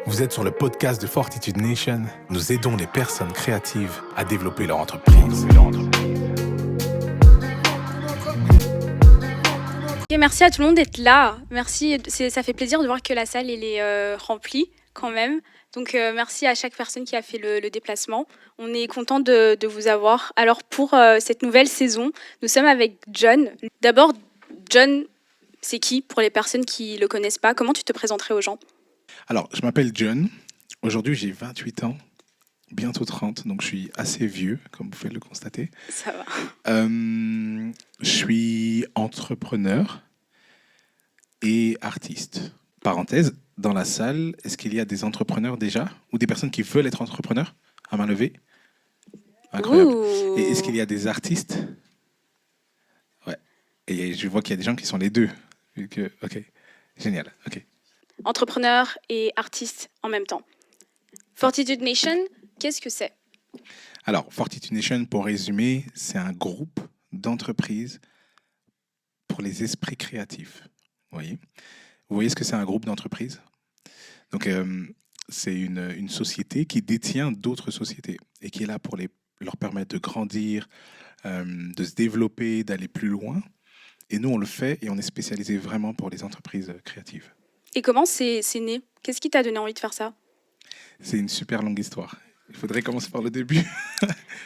Vous êtes sur le podcast de Fortitude Nation. Nous aidons les personnes créatives à développer leur entreprise. Et merci à tout le monde d'être là. Merci, ça fait plaisir de voir que la salle elle est remplie quand même. Donc merci à chaque personne qui a fait le déplacement. On est content de vous avoir. Alors pour cette nouvelle saison, nous sommes avec John. D'abord, John, c'est qui pour les personnes qui ne le connaissent pas? Comment tu te présenterais aux gens? Alors, je m'appelle John. Aujourd'hui, j'ai 28 ans, bientôt 30, donc je suis assez vieux, comme vous pouvez le constater. Ça va. Je suis entrepreneur et artiste. Parenthèse, dans la salle, est-ce qu'il y a des entrepreneurs déjà ou des personnes qui veulent être entrepreneurs? À main levée. Incroyable. Ouh. Et est-ce qu'il y a des artistes? Ouais. Et je vois qu'il y a des gens qui sont les deux. Ok, génial. Ok. Entrepreneur et artiste en même temps. Fortitude Nation, qu'est-ce que c'est? Alors, Fortitude Nation, pour résumer, c'est un groupe d'entreprises pour les esprits créatifs. Vous voyez ce que c'est un groupe d'entreprises? Donc, c'est une société qui détient d'autres sociétés et qui est là pour leur permettre de grandir, de se développer, d'aller plus loin. Et nous, on le fait et on est spécialisé vraiment pour les entreprises créatives. Et comment c'est né? Qu'est-ce qui t'a donné envie de faire ça? C'est une super longue histoire. Il faudrait commencer par le début.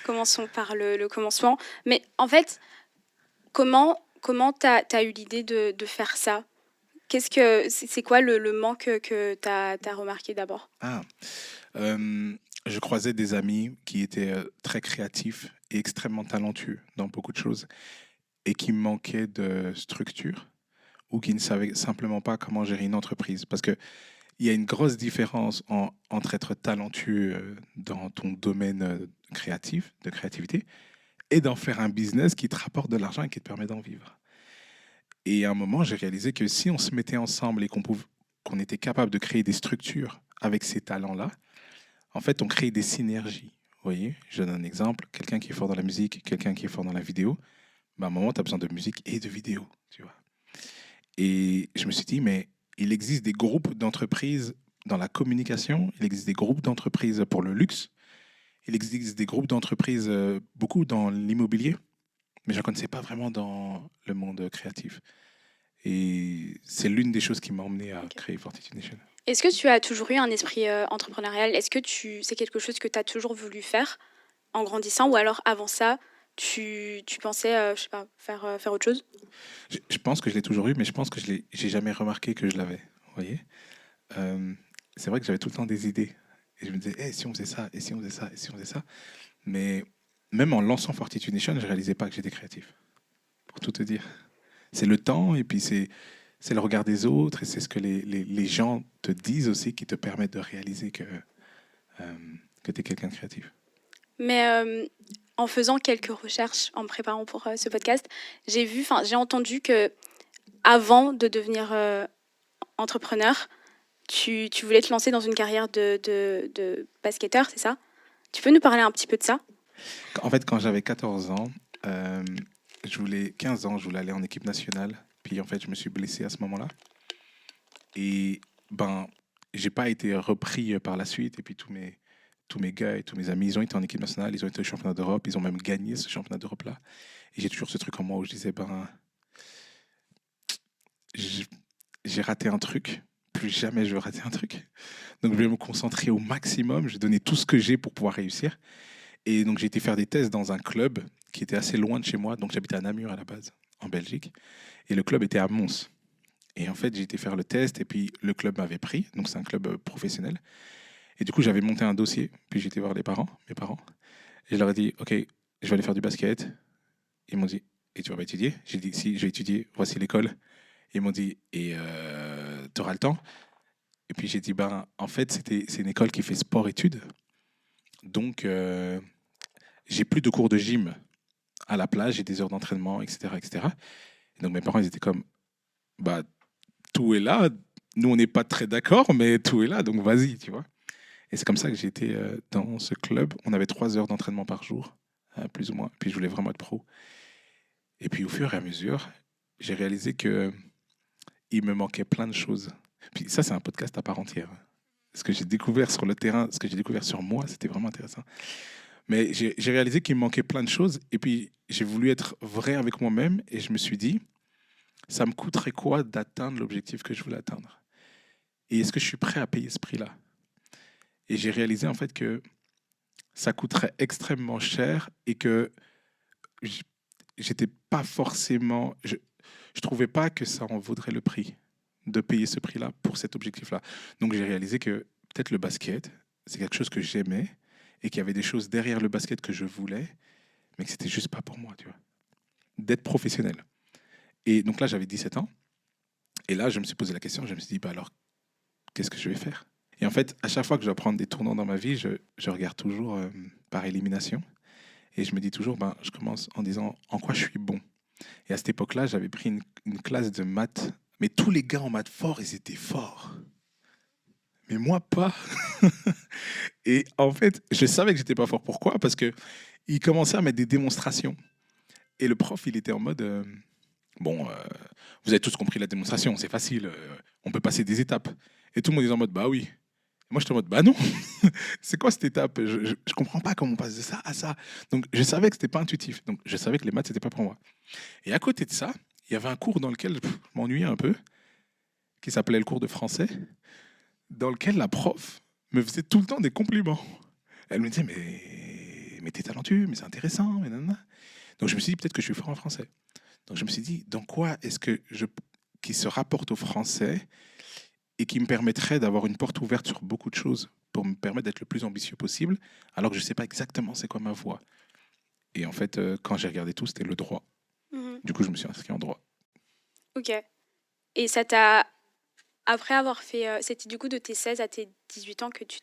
Commençons par le commencement. Mais en fait, comment t'as eu l'idée de faire ça? C'est quoi le manque que t'as remarqué d'abord? Je croisais des amis qui étaient très créatifs et extrêmement talentueux dans beaucoup de choses et qui manquaient de structure ou qui ne savaient simplement pas comment gérer une entreprise. Parce qu'il y a une grosse différence entre être talentueux dans ton domaine créatif, de créativité, et d'en faire un business qui te rapporte de l'argent et qui te permet d'en vivre. Et à un moment, j'ai réalisé que si on se mettait ensemble et qu'on était capable de créer des structures avec ces talents-là, en fait, on crée des synergies. Vous voyez, je donne un exemple. Quelqu'un qui est fort dans la musique, quelqu'un qui est fort dans la vidéo, à un moment, tu as besoin de musique et de vidéo, tu vois. Et je me suis dit, mais il existe des groupes d'entreprises dans la communication, il existe des groupes d'entreprises pour le luxe, il existe des groupes d'entreprises beaucoup dans l'immobilier, mais je ne connaissais pas vraiment dans le monde créatif. Et c'est l'une des choses qui m'a emmené à créer Fortitude Nation. Est-ce que tu as toujours eu un esprit entrepreneurial? Est-ce que c'est quelque chose que tu as toujours voulu faire en grandissant, ou alors avant ça, tu pensais, je sais pas, faire autre chose? Je pense que je l'ai toujours eu, mais je pense que j'ai jamais remarqué que je l'avais. Vous voyez, c'est vrai que j'avais tout le temps des idées. Et je me disais, si on faisait ça, et si on faisait ça, et si on faisait ça. Mais même en lançant Fortitude Nation, je ne réalisais pas que j'étais créatif. Pour tout te dire. C'est le temps, et puis c'est le regard des autres, et c'est ce que les gens te disent aussi qui te permettent de réaliser que tu es quelqu'un de créatif. Mais en faisant quelques recherches, en me préparant pour ce podcast, j'ai entendu que avant de devenir entrepreneur, tu voulais te lancer dans une carrière de basketteur, c'est ça? Tu peux nous parler un petit peu de ça? En fait, quand j'avais 14 ans, 15 ans, je voulais aller en équipe nationale. Puis en fait, je me suis blessé à ce moment-là. Et j'ai pas été repris par la suite. Et puis tous mes gars et tous mes amis, ils ont été en équipe nationale, ils ont été au championnat d'Europe, ils ont même gagné ce championnat d'Europe-là. Et j'ai toujours ce truc en moi où je disais, j'ai raté un truc, plus jamais je veux rater un truc. Donc je vais me concentrer au maximum, je vais donner tout ce que j'ai pour pouvoir réussir. Et donc j'ai été faire des tests dans un club qui était assez loin de chez moi, donc j'habitais à Namur à la base, en Belgique. Et le club était à Mons. Et en fait, j'ai été faire le test et puis le club m'avait pris, donc c'est un club professionnel. Et du coup, j'avais monté un dossier, puis j'étais voir mes parents, et je leur ai dit, OK, je vais aller faire du basket. Ils m'ont dit, et tu vas pas étudier? J'ai dit, si, je vais étudier, voici l'école. Ils m'ont dit, et tu auras le temps? Et puis j'ai dit, en fait, c'est une école qui fait sport-études. Donc, j'ai plus de cours de gym à la plage, j'ai des heures d'entraînement, etc., etc. Et donc mes parents, ils étaient comme, tout est là. Nous, on n'est pas très d'accord, mais tout est là, donc vas-y, tu vois. Et c'est comme ça que j'ai été dans ce club. On avait 3 heures d'entraînement par jour, plus ou moins. Puis je voulais vraiment être pro. Et puis au fur et à mesure, j'ai réalisé qu'il me manquait plein de choses. Puis ça, c'est un podcast à part entière. ce que j'ai découvert sur le terrain, ce que j'ai découvert sur moi, c'était vraiment intéressant. Mais j'ai réalisé qu'il me manquait plein de choses. Et puis, j'ai voulu être vrai avec moi-même. Et je me suis dit, ça me coûterait quoi d'atteindre l'objectif que je voulais atteindre? Et est-ce que je suis prêt à payer ce prix-là? Et j'ai réalisé en fait que ça coûterait extrêmement cher et que j- j'étais pas forcément. Je trouvais pas que ça en vaudrait le prix de payer ce prix-là pour cet objectif-là. Donc j'ai réalisé que peut-être le basket, c'est quelque chose que j'aimais et qu'il y avait des choses derrière le basket que je voulais, mais que c'était juste pas pour moi, tu vois. D'être professionnel. Et donc là, j'avais 17 ans. Et là, je me suis posé la question, je me suis dit, bah alors, qu'est-ce que je vais faire? Et en fait, à chaque fois que je dois prendre des tournants dans ma vie, je regarde toujours par élimination. Et je me dis toujours, ben, je commence en disant en quoi je suis bon. Et à cette époque-là, j'avais pris une classe de maths. Mais tous les gars en maths forts, ils étaient forts. Mais moi, pas. Et en fait, je savais que j'étais pas fort. Pourquoi? Parce que il commençait à mettre des démonstrations. Et le prof, il était en mode, bon, vous avez tous compris la démonstration, c'est facile, on peut passer des étapes. Et tout le monde est en mode, bah oui. Et moi, j'étais en mode, bah non. C'est quoi cette étape? Je comprends pas comment on passe de ça à ça. Donc, je savais que c'était pas intuitif. Donc, je savais que les maths, c'était pas pour moi. Et à côté de ça, il y avait un cours dans lequel je m'ennuyais un peu, qui s'appelait le cours de français, dans lequel la prof me faisait tout le temps des compliments. Elle me disait, mais t'es talentueux, mais c'est intéressant, mais nanana. Donc je me suis dit, peut-être que je suis fort en français. Donc je me suis dit, dans quoi est-ce que qui se rapporte au français et qui me permettrait d'avoir une porte ouverte sur beaucoup de choses pour me permettre d'être le plus ambitieux possible, alors que je ne sais pas exactement c'est quoi ma voie. Et en fait, quand j'ai regardé tout, c'était le droit. Mhm. Du coup, je me suis inscrit en droit. Ok. Et ça t'a, après avoir fait, c'était du coup de tes 16 à tes 18 ans que tu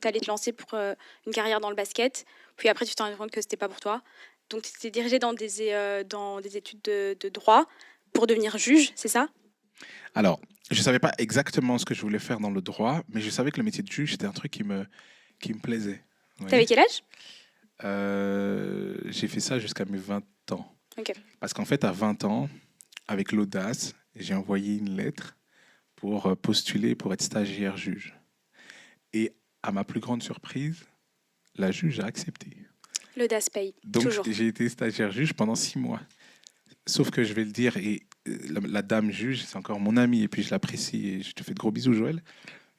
t'allais te lancer pour une carrière dans le basket. Puis après, tu t'es rendu compte que c'était pas pour toi. Donc, tu t'es dirigé dans des études de droit pour devenir juge, c'est ça? Alors, je ne savais pas exactement ce que je voulais faire dans le droit, mais je savais que le métier de juge, c'était un truc qui me plaisait. Vous T'avais voyez. quel âge? J'ai fait ça jusqu'à mes 20 ans. Ok. Parce qu'en fait, à 20 ans, avec l'audace, j'ai envoyé une lettre pour postuler pour être stagiaire juge. Et à ma plus grande surprise, la juge a accepté. L'audace paye, Donc toujours. j'ai été stagiaire juge pendant 6 mois. Sauf que je vais le dire, et la dame juge, c'est encore mon amie, et puis je l'apprécie, et je te fais de gros bisous, Joël.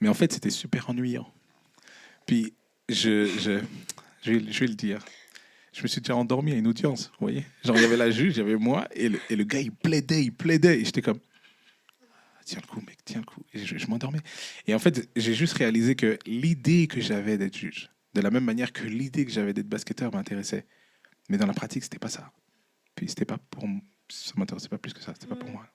Mais en fait, c'était super ennuyant. Puis je vais le dire. Je me suis déjà endormi à une audience, vous voyez. Genre, il y avait la juge, il y avait moi, et le gars, il plaidait. Et j'étais comme, tiens le coup, mec, tiens le coup. Et je m'endormais. Et en fait, j'ai juste réalisé que l'idée que j'avais d'être juge, de la même manière que l'idée que j'avais d'être basketteur m'intéressait. Mais dans la pratique, c'était pas ça. Puis c'était pas pour ça m'intéressait pas plus que ça, c'était pas pour Mhm. moi.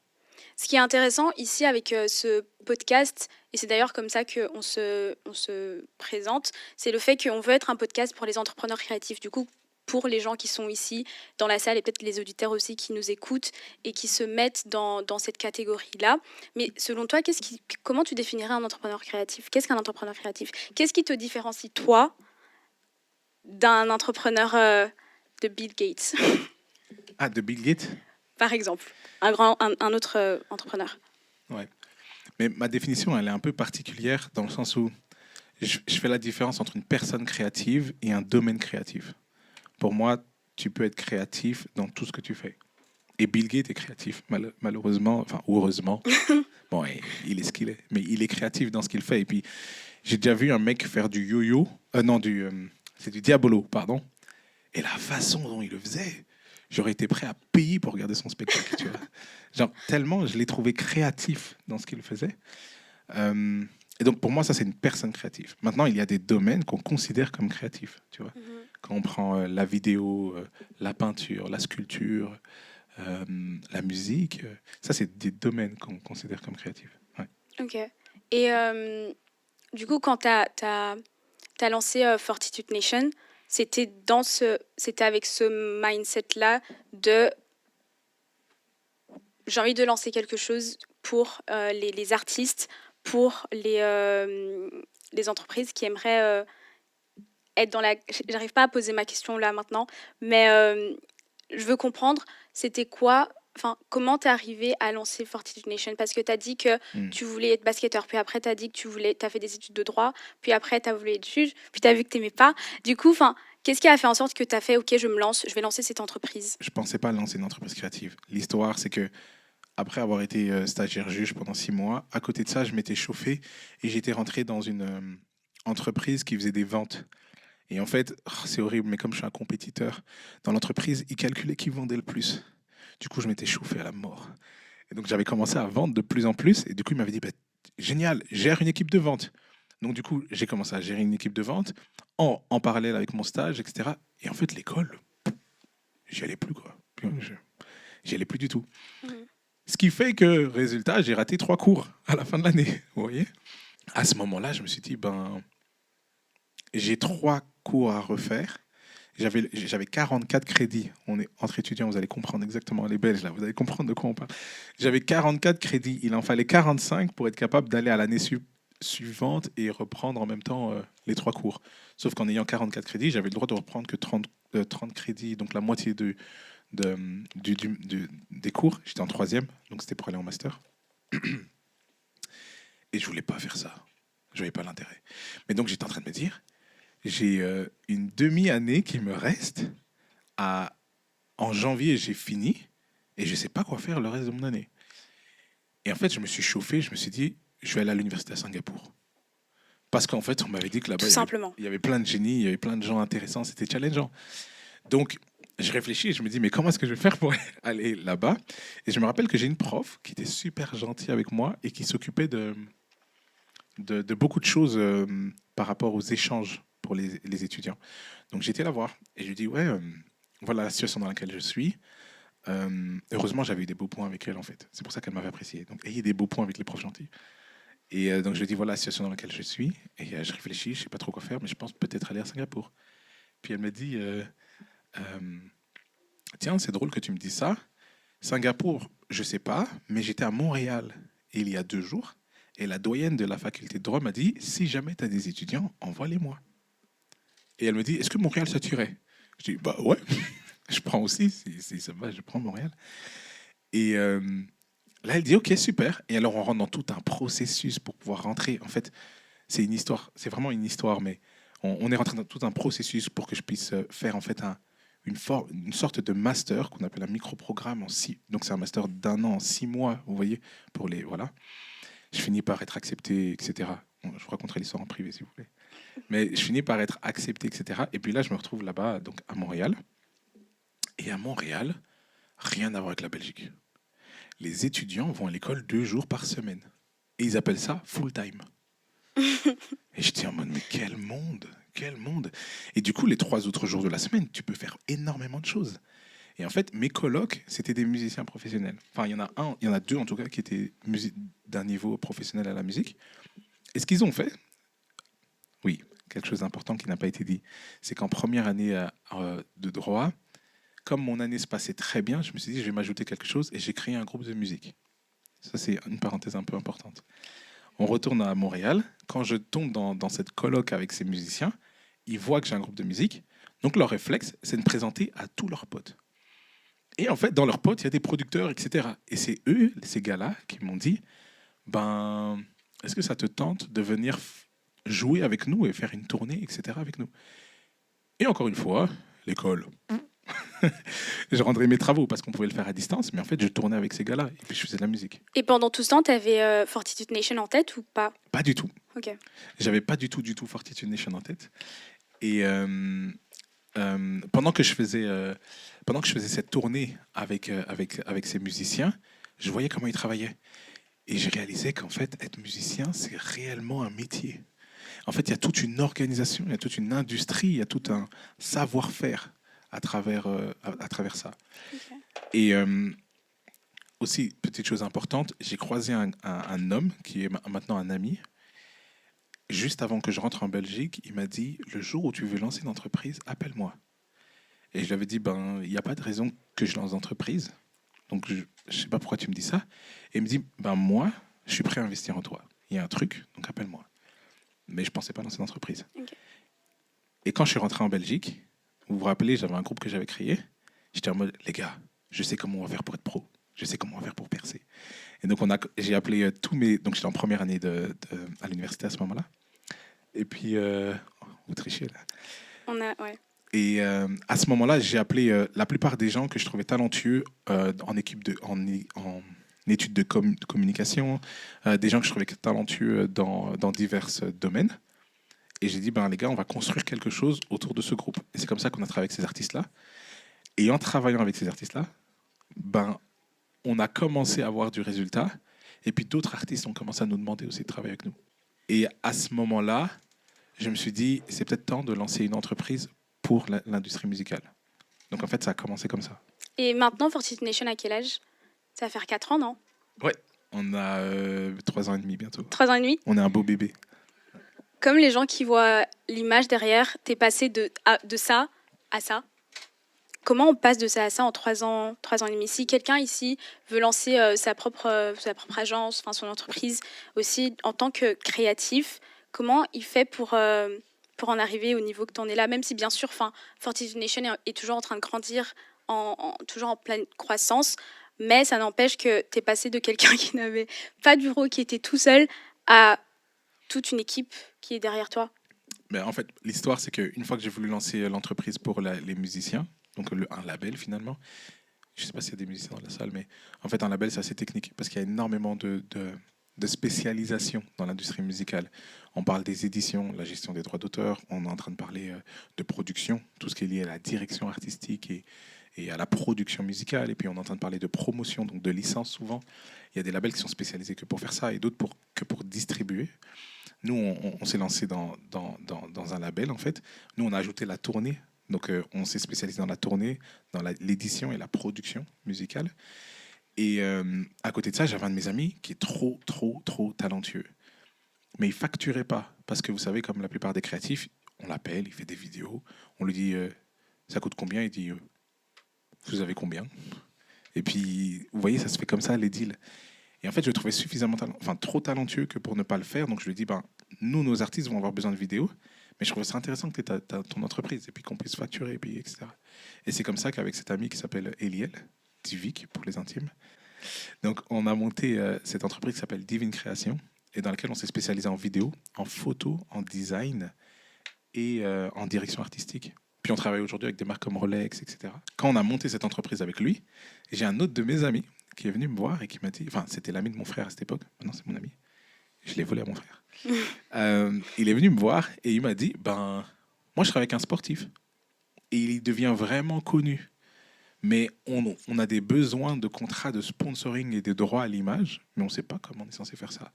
Ce qui est intéressant ici avec ce podcast, et c'est d'ailleurs comme ça on se présente, c'est le fait qu'on veut être un podcast pour les entrepreneurs créatifs. Du coup, pour les gens qui sont ici dans la salle et peut-être les auditeurs aussi qui nous écoutent et qui se mettent dans cette catégorie-là. Mais selon toi, comment tu définirais un entrepreneur créatif? Qu'est-ce qu'un entrepreneur créatif? Qu'est-ce qui te différencie, toi, d'un entrepreneur de Bill Gates, Ah, de Bill Gates. par exemple? Un autre entrepreneur. Ouais. Mais ma définition, elle est un peu particulière dans le sens où je fais la différence entre une personne créative et un domaine créatif. Pour moi, tu peux être créatif dans tout ce que tu fais. Et Bill Gates est créatif, malheureusement, enfin, ou heureusement. Bon, il est ce qu'il est, mais il est créatif dans ce qu'il fait. Et puis, j'ai déjà vu un mec faire du yo-yo, non, c'est du diabolo, pardon. Et la façon dont il le faisait, j'aurais été prêt à payer pour regarder son spectacle, tu vois. Genre, tellement je l'ai trouvé créatif dans ce qu'il faisait. Euh, et donc, pour moi, ça, c'est une personne créative. Maintenant, il y a des domaines qu'on considère comme créatifs, tu vois. Mhm. Quand on prend la vidéo, la peinture, la sculpture, la musique, ça, c'est des domaines qu'on considère comme créatifs. Ouais. Ok. Et du coup, quand tu as lancé Fortitude Nation, c'était avec ce mindset-là de j'ai envie de lancer quelque chose pour les artistes, pour les entreprises qui aimeraient être dans la... J'arrive pas à poser ma question là maintenant, mais je veux comprendre, c'était quoi comment t'es arrivé à lancer Fortitude Nation? Parce que t'as dit que tu voulais être basketteur, puis après t'as dit que t'as fait des études de droit, puis après t'as voulu être juge, puis t'as vu que t'aimais pas. Du coup, qu'est-ce qui a fait en sorte que t'as fait, ok, je vais lancer cette entreprise? Je pensais pas lancer une entreprise créative. L'histoire, c'est que après avoir été stagiaire juge pendant 6 mois, à côté de ça, je m'étais chauffé et j'étais rentré dans une entreprise qui faisait des ventes. Et en fait, c'est horrible, mais comme je suis un compétiteur, dans l'entreprise, ils calculaient qui vendait le plus. Du coup, je m'étais chauffé à la mort. Et donc, j'avais commencé à vendre de plus en plus. Et du coup, il m'avait dit, bah, génial, gère une équipe de vente. Donc, du coup, j'ai commencé à gérer une équipe de vente en parallèle avec mon stage, etc. Et en fait, l'école, j'y allais plus, quoi. J'y allais plus du tout. Ce qui fait que, résultat, j'ai raté 3 cours à la fin de l'année. Vous voyez? À ce moment-là, je me suis dit, j'ai 3 cours à refaire. J'avais 44 crédits. On est entre étudiants, vous allez comprendre exactement, les Belges, là, vous allez comprendre de quoi on parle. J'avais 44 crédits. Il en fallait 45 pour être capable d'aller à l'année suivante et reprendre en même temps les 3 cours. Sauf qu'en ayant 44 crédits, j'avais le droit de reprendre que 30 crédits, donc la moitié des cours. J'étais en 3e, donc c'était pour aller en master. Et je voulais pas faire ça. Je voyais pas l'intérêt. Mais donc j'étais en train de me dire, j'ai une demi-année qui me reste. En janvier, j'ai fini et je sais pas quoi faire le reste de mon année. Et en fait, je me suis chauffé, je me suis dit, je vais aller à l'université à Singapour. Parce qu'en fait, on m'avait dit que là-bas, il y avait plein de génies, il y avait plein de gens intéressants, c'était challengeant. Donc, je réfléchis et je me dis, mais comment est-ce que je vais faire pour aller là-bas? Et je me rappelle que j'ai une prof qui était super gentille avec moi et qui s'occupait de beaucoup de choses par rapport aux échanges pour les étudiants. Donc, j'étais la voir et je lui dis, ouais, voilà la situation dans laquelle je suis. Heureusement, j'avais eu des beaux points avec elle, en fait. C'est pour ça qu'elle m'avait apprécié. Donc, ayez des beaux points avec les profs gentils. Et donc, je lui dis, voilà la situation dans laquelle je suis. Et je réfléchis, je ne sais pas trop quoi faire, mais je pense peut-être aller à Singapour. Puis elle me dit, tiens, c'est drôle que tu me dis ça. Singapour, je ne sais pas, mais j'étais à Montréal il y a 2 jours. Et la doyenne de la faculté de droit m'a dit, si jamais tu as des étudiants, envoie-les-moi. Et elle me dit, est-ce que Montréal, ça tuerait? Je dis, bah ouais, je prends aussi, si ça va, je prends Montréal. Et là, elle dit, ok, super. Et alors, on rentre dans tout un processus pour pouvoir rentrer. En fait, c'est une histoire, c'est vraiment une histoire, mais on est rentré dans tout un processus pour que je puisse faire en fait une sorte de master qu'on appelle un micro-programme en 6. Donc, c'est un master d'1 an en 6 mois, vous voyez, pour les... Voilà. Je finis par être accepté, etc. Bon, je vous raconterai l'histoire en privé, si vous voulez. Mais je finis par être accepté, etc. Et puis là, je me retrouve là-bas, donc à Montréal. Et à Montréal, rien à voir avec la Belgique. Les étudiants vont à l'école 2 jours par semaine. Et ils appellent ça full-time. Et j'étais en mode, mais quel monde! Quel monde! Et du coup, les 3 autres jours de la semaine, tu peux faire énormément de choses. Et en fait, mes colocs, c'était des musiciens professionnels. Enfin, il y en a 2 en tout cas qui étaient d'un niveau professionnel à la musique. Et ce qu'ils ont fait, oui, quelque chose d'important qui n'a pas été dit, c'est qu'en première année de droit, comme mon année se passait très bien, je me suis dit, je vais m'ajouter quelque chose et j'ai créé un groupe de musique. Ça, c'est une parenthèse un peu importante. On retourne à Montréal. Quand je tombe dans cette colloque avec ces musiciens, ils voient que j'ai un groupe de musique. Donc, leur réflexe, c'est de me présenter à tous leurs potes. Et en fait, dans leurs potes, il y a des producteurs, etc. Et c'est eux, ces gars-là, qui m'ont dit, est-ce que ça te tente de venir jouer avec nous et faire une tournée, etc. avec nous? Et encore une fois, l'école. Je rendrais mes travaux parce qu'on pouvait le faire à distance, mais en fait, je tournais avec ces gars-là et puis je faisais de la musique. Et pendant tout ce temps, tu avais Fortitude Nation en tête ou pas? Pas du tout. Ok. J'avais pas du tout Fortitude Nation en tête. Et pendant que je faisais cette tournée avec ces musiciens, je voyais comment ils travaillaient. Et j'ai réalisé qu'en fait, être musicien, c'est réellement un métier. En fait, il y a toute une organisation, il y a toute une industrie, il y a tout un savoir-faire à travers ça. Okay. Et aussi, petite chose importante, j'ai croisé un homme qui est maintenant un ami. Juste avant que je rentre en Belgique, il m'a dit, le jour où tu veux lancer une entreprise, appelle-moi. Et je lui avais dit, il n'y a pas de raison que je lance d'entreprise. Donc, je ne sais pas pourquoi tu me dis ça. Et il me dit, moi, je suis prêt à investir en toi. Il y a un truc, donc appelle-moi. Mais je ne pensais pas lancer d'entreprise. Okay. Et quand je suis rentré en Belgique, vous vous rappelez, j'avais un groupe que j'avais créé. J'étais en mode, les gars, je sais comment on va faire pour être pro. Je sais comment faire pour percer. Et donc, j'ai appelé tous mes... Donc, j'étais en première année à l'université à ce moment-là. Et puis, vous trichez là. Ouais. Et à ce moment-là, j'ai appelé la plupart des gens que je trouvais talentueux en études de communication, des gens que je trouvais talentueux dans divers domaines. Et j'ai dit, ben, les gars, on va construire quelque chose autour de ce groupe. Et c'est comme ça qu'on a travaillé avec ces artistes-là. Et en travaillant avec ces artistes-là, ben, on a commencé à avoir du résultat. Et puis d'autres artistes ont commencé à nous demander aussi de travailler avec nous. Et à ce moment-là, je me suis dit, c'est peut-être temps de lancer une entreprise pour l'industrie musicale. Donc en fait, ça a commencé comme ça. Et maintenant, Fortitude Nation, à quel âge? Ça va faire 4 ans, non? Ouais, on a 3 ans et demi bientôt. 3 ans et demi? On est un beau bébé. Comme les gens qui voient l'image derrière, t'es passé de ça à ça. Comment on passe de ça à ça en 3 ans et demi? Si quelqu'un ici veut lancer sa propre agence, enfin son entreprise aussi en tant que créatif, comment il fait pour en arriver au niveau que tu en es là? Même si bien sûr, Fortitude Nation est toujours en train de grandir, toujours en pleine croissance, mais ça n'empêche que tu es passé de quelqu'un qui n'avait pas de bureau, qui était tout seul, à toute une équipe qui est derrière toi. Mais en fait, l'histoire, c'est qu'une fois que j'ai voulu lancer l'entreprise pour les musiciens, donc un label finalement, je ne sais pas s'il y a des musiciens dans la salle, mais en fait, un label, c'est assez technique parce qu'il y a énormément de spécialisation dans l'industrie musicale. On parle des éditions, la gestion des droits d'auteur, on est en train de parler de production, tout ce qui est lié à la direction artistique et à la production musicale, et puis on est en train de parler de promotion, donc de licence souvent. Il y a des labels qui sont spécialisés que pour faire ça et d'autres que pour distribuer. Nous, on s'est lancé dans un label, en fait. Nous, on a ajouté la tournée. Donc, on s'est spécialisé dans la tournée, dans l'édition et la production musicale. Et à côté de ça, j'avais un de mes amis qui est trop talentueux. Mais il ne facturait pas. Parce que vous savez, comme la plupart des créatifs, on l'appelle, il fait des vidéos. On lui dit, ça coûte combien? Il dit, vous avez combien? Et puis, vous voyez, ça se fait comme ça, les deals. Et en fait, je le trouvais suffisamment trop talentueux que pour ne pas le faire. Donc, je lui ai dit, nous, nos artistes vont avoir besoin de vidéos. Mais je trouve ça intéressant que tu aies ton entreprise et puis qu'on puisse facturer, et puis, etc. Et c'est comme ça qu'avec cet ami qui s'appelle Eliel, Divik pour les intimes, donc on a monté cette entreprise qui s'appelle Divine Création et dans laquelle on s'est spécialisé en vidéo, en photo, en design et en direction artistique. Puis on travaille aujourd'hui avec des marques comme Rolex, etc. Quand on a monté cette entreprise avec lui, j'ai un autre de mes amis qui est venu me voir et qui m'a dit, enfin c'était l'ami de mon frère à cette époque, maintenant c'est mon ami, je l'ai volé à mon frère. Il est venu me voir et il m'a dit, moi je travaille avec un sportif et il devient vraiment connu. Mais on a des besoins de contrats de sponsoring et des droits à l'image, mais on ne sait pas comment on est censé faire ça.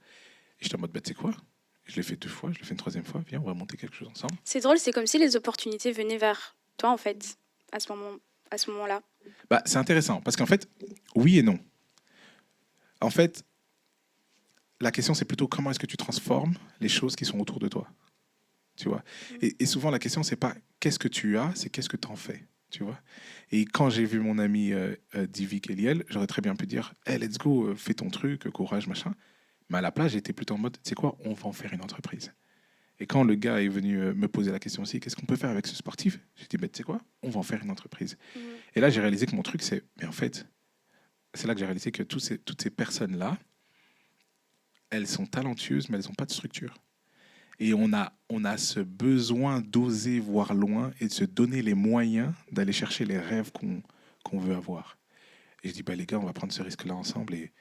Et j'étais en mode, tu sais quoi? Je l'ai fait 2 fois, je l'ai fait une 3e fois, viens, on va monter quelque chose ensemble. C'est drôle, c'est comme si les opportunités venaient vers toi, en fait, à ce moment-là. C'est intéressant, parce qu'en fait, oui et non. En fait, la question, c'est plutôt comment est-ce que tu transformes les choses qui sont autour de toi. Tu vois? Et souvent, la question, c'est pas qu'est-ce que tu as, c'est qu'est-ce que tu en fais. Tu vois? Et quand j'ai vu mon ami Divik Eliel, j'aurais très bien pu dire hey, let's go, fais ton truc, courage, machin. Mais à la place, j'étais plutôt en mode tu sais quoi, on va en faire une entreprise. Et quand le gars est venu me poser la question aussi, qu'est-ce qu'on peut faire avec ce sportif? J'ai dit tu sais quoi, on va en faire une entreprise. Et là, j'ai réalisé que mon truc, mais en fait, c'est là que j'ai réalisé que toutes ces personnes-là, elles sont talentueuses, mais elles n'ont pas de structure. Et on a ce besoin d'oser voir loin et de se donner les moyens d'aller chercher les rêves qu'on veut avoir. Et je dis, les gars, on va prendre ce risque-là ensemble. Et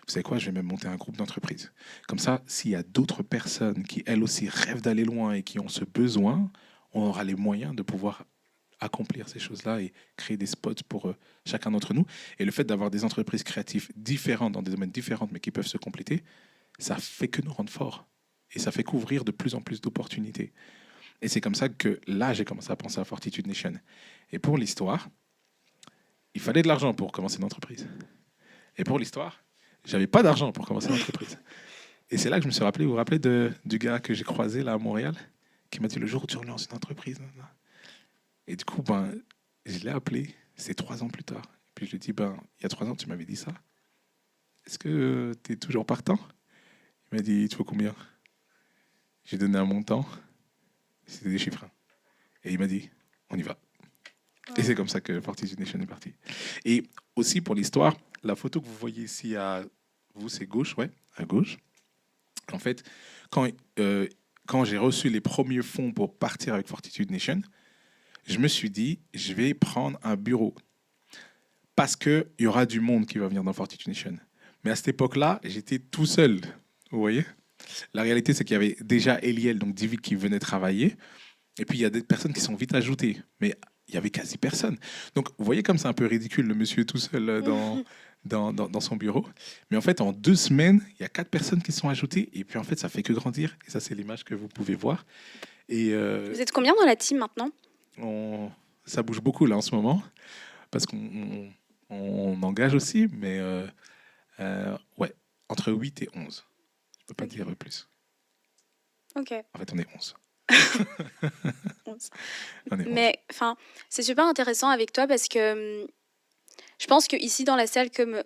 vous savez quoi, je vais même monter un groupe d'entreprise. Comme ça, s'il y a d'autres personnes qui, elles aussi, rêvent d'aller loin et qui ont ce besoin, on aura les moyens de pouvoir accomplir ces choses-là et créer des spots pour chacun d'entre nous. Et le fait d'avoir des entreprises créatives différentes, dans des domaines différents, mais qui peuvent se compléter, ça fait que nous rendre forts. Et ça fait couvrir de plus en plus d'opportunités. Et c'est comme ça que là, j'ai commencé à penser à Fortitude Nation. Et pour l'histoire, il fallait de l'argent pour commencer une entreprise. Et pour l'histoire, j'avais pas d'argent pour commencer une entreprise. Et c'est là que je me suis rappelé, vous vous rappelez du gars que j'ai croisé là à Montréal, qui m'a dit le jour où tu relances une entreprise. Et du coup, je l'ai appelé, c'est 3 ans plus tard. Et puis je lui ai dit, il y a 3 ans, tu m'avais dit ça. Est-ce que tu es toujours partant? Il m'a dit, il te faut combien? J'ai donné un montant, c'était des chiffres. Et il m'a dit, on y va. Et c'est comme ça que Fortitude Nation est parti. Et aussi pour l'histoire, La photo que vous voyez ici à vous, c'est gauche, ouais, à gauche. En fait, quand, euh, quand j'ai reçu les premiers fonds pour partir avec Fortitude Nation, je me suis dit, je vais prendre un bureau parce qu'il y aura du monde qui va venir dans Fortitude Nation. Mais à cette époque-là, j'étais tout seul. Vous voyez? La réalité, c'est qu'il y avait déjà Eliel, donc Divic, qui venait travailler. Et puis, il y a des personnes qui sont vite ajoutées. Mais il y avait quasi personne. Donc, vous voyez comme c'est un peu ridicule, le monsieur tout seul dans son bureau. Mais en fait, en 2 semaines, il y a 4 personnes qui sont ajoutées. Et puis, en fait, ça fait que grandir. Et ça, c'est l'image que vous pouvez voir. Et Vous êtes combien dans la team maintenant? on- ça bouge beaucoup là en ce moment. Parce qu'on engage aussi. Mais ouais, entre 8 et 11. Je ne peux pas Ok. dire plus. Ok. En fait, on est 11. 11. On est 11. Mais enfin, c'est super intéressant avec toi parce que je pense que ici dans la salle, comme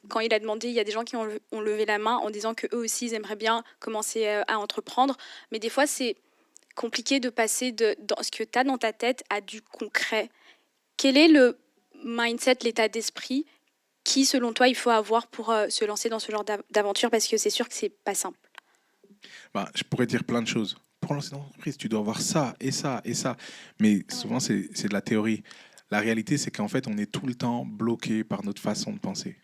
quand il a demandé, il y a des gens qui ont levé la main en disant que eux aussi ils aimeraient bien commencer à entreprendre. Mais des fois, c'est compliqué de passer dans ce que tu as dans ta tête à du concret. Quel est le mindset, l'état d'esprit qui, selon toi, il faut avoir pour se lancer dans ce genre d'aventure? Parce que c'est sûr que c'est pas simple. Bah, je pourrais dire plein de choses. Pour lancer une entreprise, tu dois avoir ça et ça et ça. Mais souvent, c'est de la théorie. La réalité, c'est qu'en fait, on est tout le temps bloqué par notre façon de penser.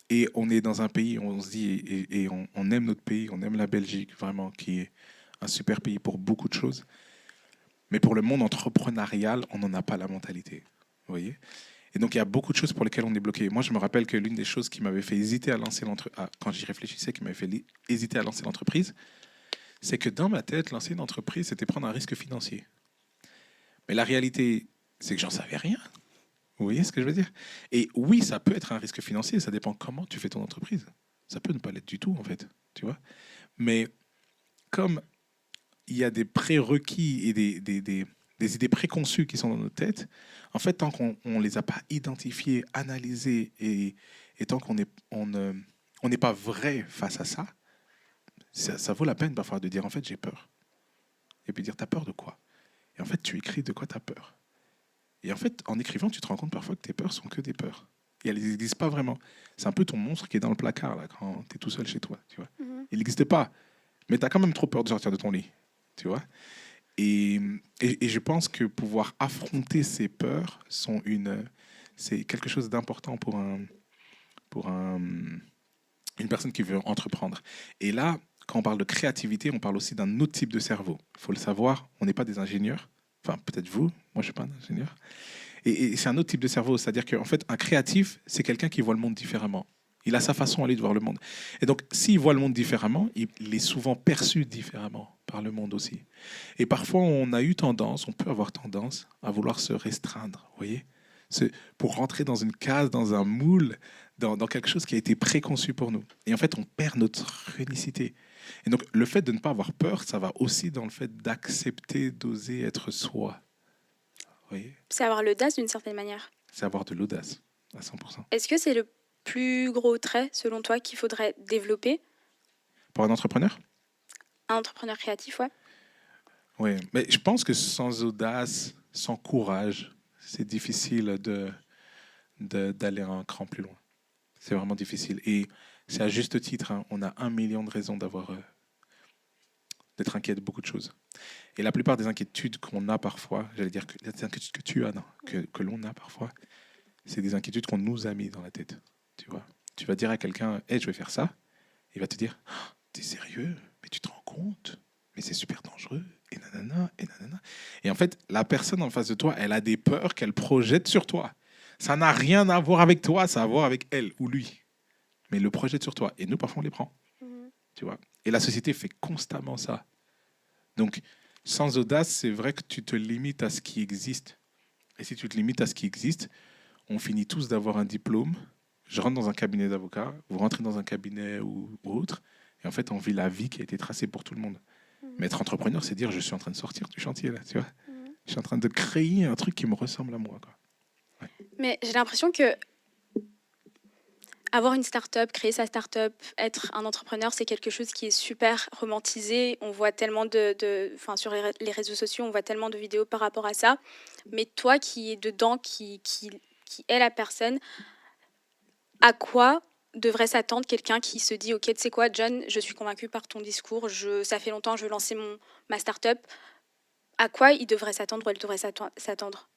Et on est dans un pays, on se dit, et on aime notre pays, on aime la Belgique, vraiment, qui est un super pays pour beaucoup de choses. Mais pour le monde entrepreneurial, on n'en a pas la mentalité. Vous voyez? Et donc, il y a beaucoup de choses pour lesquelles on est bloqué. Moi, je me rappelle que l'une des choses qui m'avait fait hésiter à lancer l'entreprise, quand j'y réfléchissais, qui m'avait fait hésiter à lancer l'entreprise, c'est que dans ma tête, lancer une entreprise, c'était prendre un risque financier. Mais la réalité, c'est que j'en savais rien. Vous voyez ce que je veux dire? Et oui, ça peut être un risque financier, ça dépend comment tu fais ton entreprise. Ça peut ne pas l'être du tout, en fait. Tu vois? Mais comme il y a des prérequis et des idées préconçues qui sont dans notre tête, en fait, tant qu'on ne les a pas identifiées, analysées, et tant on n'est pas vrai face à ça, ça vaut la peine parfois de dire, en fait, j'ai peur. Et puis dire, t'as peur de quoi? Et en fait, tu écris de quoi tu as peur. Et en fait, en écrivant, tu te rends compte parfois que tes peurs sont que des peurs. Et elles n'existent pas vraiment. C'est un peu ton monstre qui est dans le placard là, quand tu es tout seul chez toi. Tu vois. Il n'existe pas. Mais tu as quand même trop peur de sortir de ton lit. Tu vois. Et je pense que pouvoir affronter ces peurs c'est quelque chose d'important pour une personne qui veut entreprendre. Et là, quand on parle de créativité, on parle aussi d'un autre type de cerveau. Il faut le savoir, on n'est pas des ingénieurs. Enfin, peut-être vous, moi je ne suis pas un ingénieur. Et c'est un autre type de cerveau. C'est-à-dire qu'en fait, un créatif, c'est quelqu'un qui voit le monde différemment. Il a sa façon à lui de voir le monde. Et donc, s'il voit le monde différemment, il est souvent perçu différemment par le monde aussi. Et parfois, on a eu tendance, on peut avoir tendance à vouloir se restreindre, vous voyez, pour rentrer dans une case, dans un moule, dans quelque chose qui a été préconçu pour nous. Et en fait, on perd notre unicité. Et donc, le fait de ne pas avoir peur, ça va aussi dans le fait d'accepter, d'oser être soi. Vous voyez, C'est avoir l'audace d'une certaine manière. c'est avoir de l'audace à 100%. Est-ce que c'est le plus gros trait, selon toi, qu'il faudrait développer? Pour un entrepreneur? Un entrepreneur créatif, ouais. Oui, mais je pense que sans audace, sans courage, c'est difficile d'aller un cran plus loin. C'est vraiment difficile. Et c'est à juste titre, hein, on a 1 million de raisons d'être inquiet de beaucoup de choses. Et la plupart des inquiétudes qu'on a parfois, j'allais dire que les inquiétudes que tu as, non, que l'on a parfois, c'est des inquiétudes qu'on nous a mis dans la tête. Tu vois, tu vas dire à quelqu'un, hey, je vais faire ça. Il va te dire, oh, t'es sérieux? Mais tu te rends compte? Mais c'est super dangereux. Et nanana, et nanana. Et en fait, la personne en face de toi, elle a des peurs qu'elle projette sur toi. Ça n'a rien à voir avec toi, ça a à voir avec elle ou lui. Mais le projette sur toi. Et nous, parfois, on les prend. Tu vois. Et la société fait constamment ça. Donc, sans audace, c'est vrai que tu te limites à ce qui existe. Et si tu te limites à ce qui existe, on finit tous d'avoir un diplôme. Je rentre dans un cabinet d'avocat, vous rentrez dans un cabinet ou autre, et en fait, on vit la vie qui a été tracée pour tout le monde. Mais être entrepreneur, c'est dire, je suis en train de sortir du chantier, là, tu vois. Je suis en train de créer un truc qui me ressemble à moi, quoi. Ouais. Mais j'ai l'impression que avoir une start-up, créer sa start-up, être un entrepreneur, c'est quelque chose qui est super romantisé. On voit tellement enfin, sur les réseaux sociaux, on voit tellement de vidéos par rapport à ça. Mais toi qui es dedans, qui est la personne, à quoi devrait s'attendre quelqu'un qui se dit, ok, tu sais quoi, John, je suis convaincu par ton discours, ça fait longtemps que je veux lancer ma start-up. À quoi il devrait s'attendre ou elle devrait s'attendre,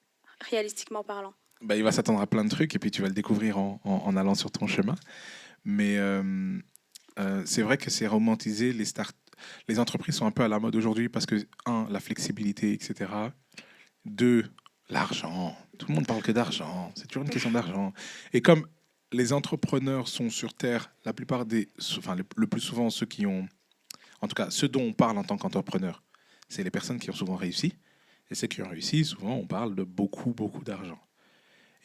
réalistiquement parlant? Il va s'attendre à plein de trucs et puis tu vas le découvrir en allant sur ton chemin. Mais c'est vrai que c'est romantisé. Les entreprises sont un peu à la mode aujourd'hui parce que, un, la flexibilité, etc. Deux, l'argent. Tout le monde parle que d'argent. C'est toujours une question d'argent. Et comme les entrepreneurs sont sur Terre, la plupart le plus souvent ceux qui ont, en tout cas ceux dont on parle en tant qu'entrepreneur, c'est les personnes qui ont souvent réussi. Et ceux qui ont réussi, souvent on parle de beaucoup, beaucoup d'argent.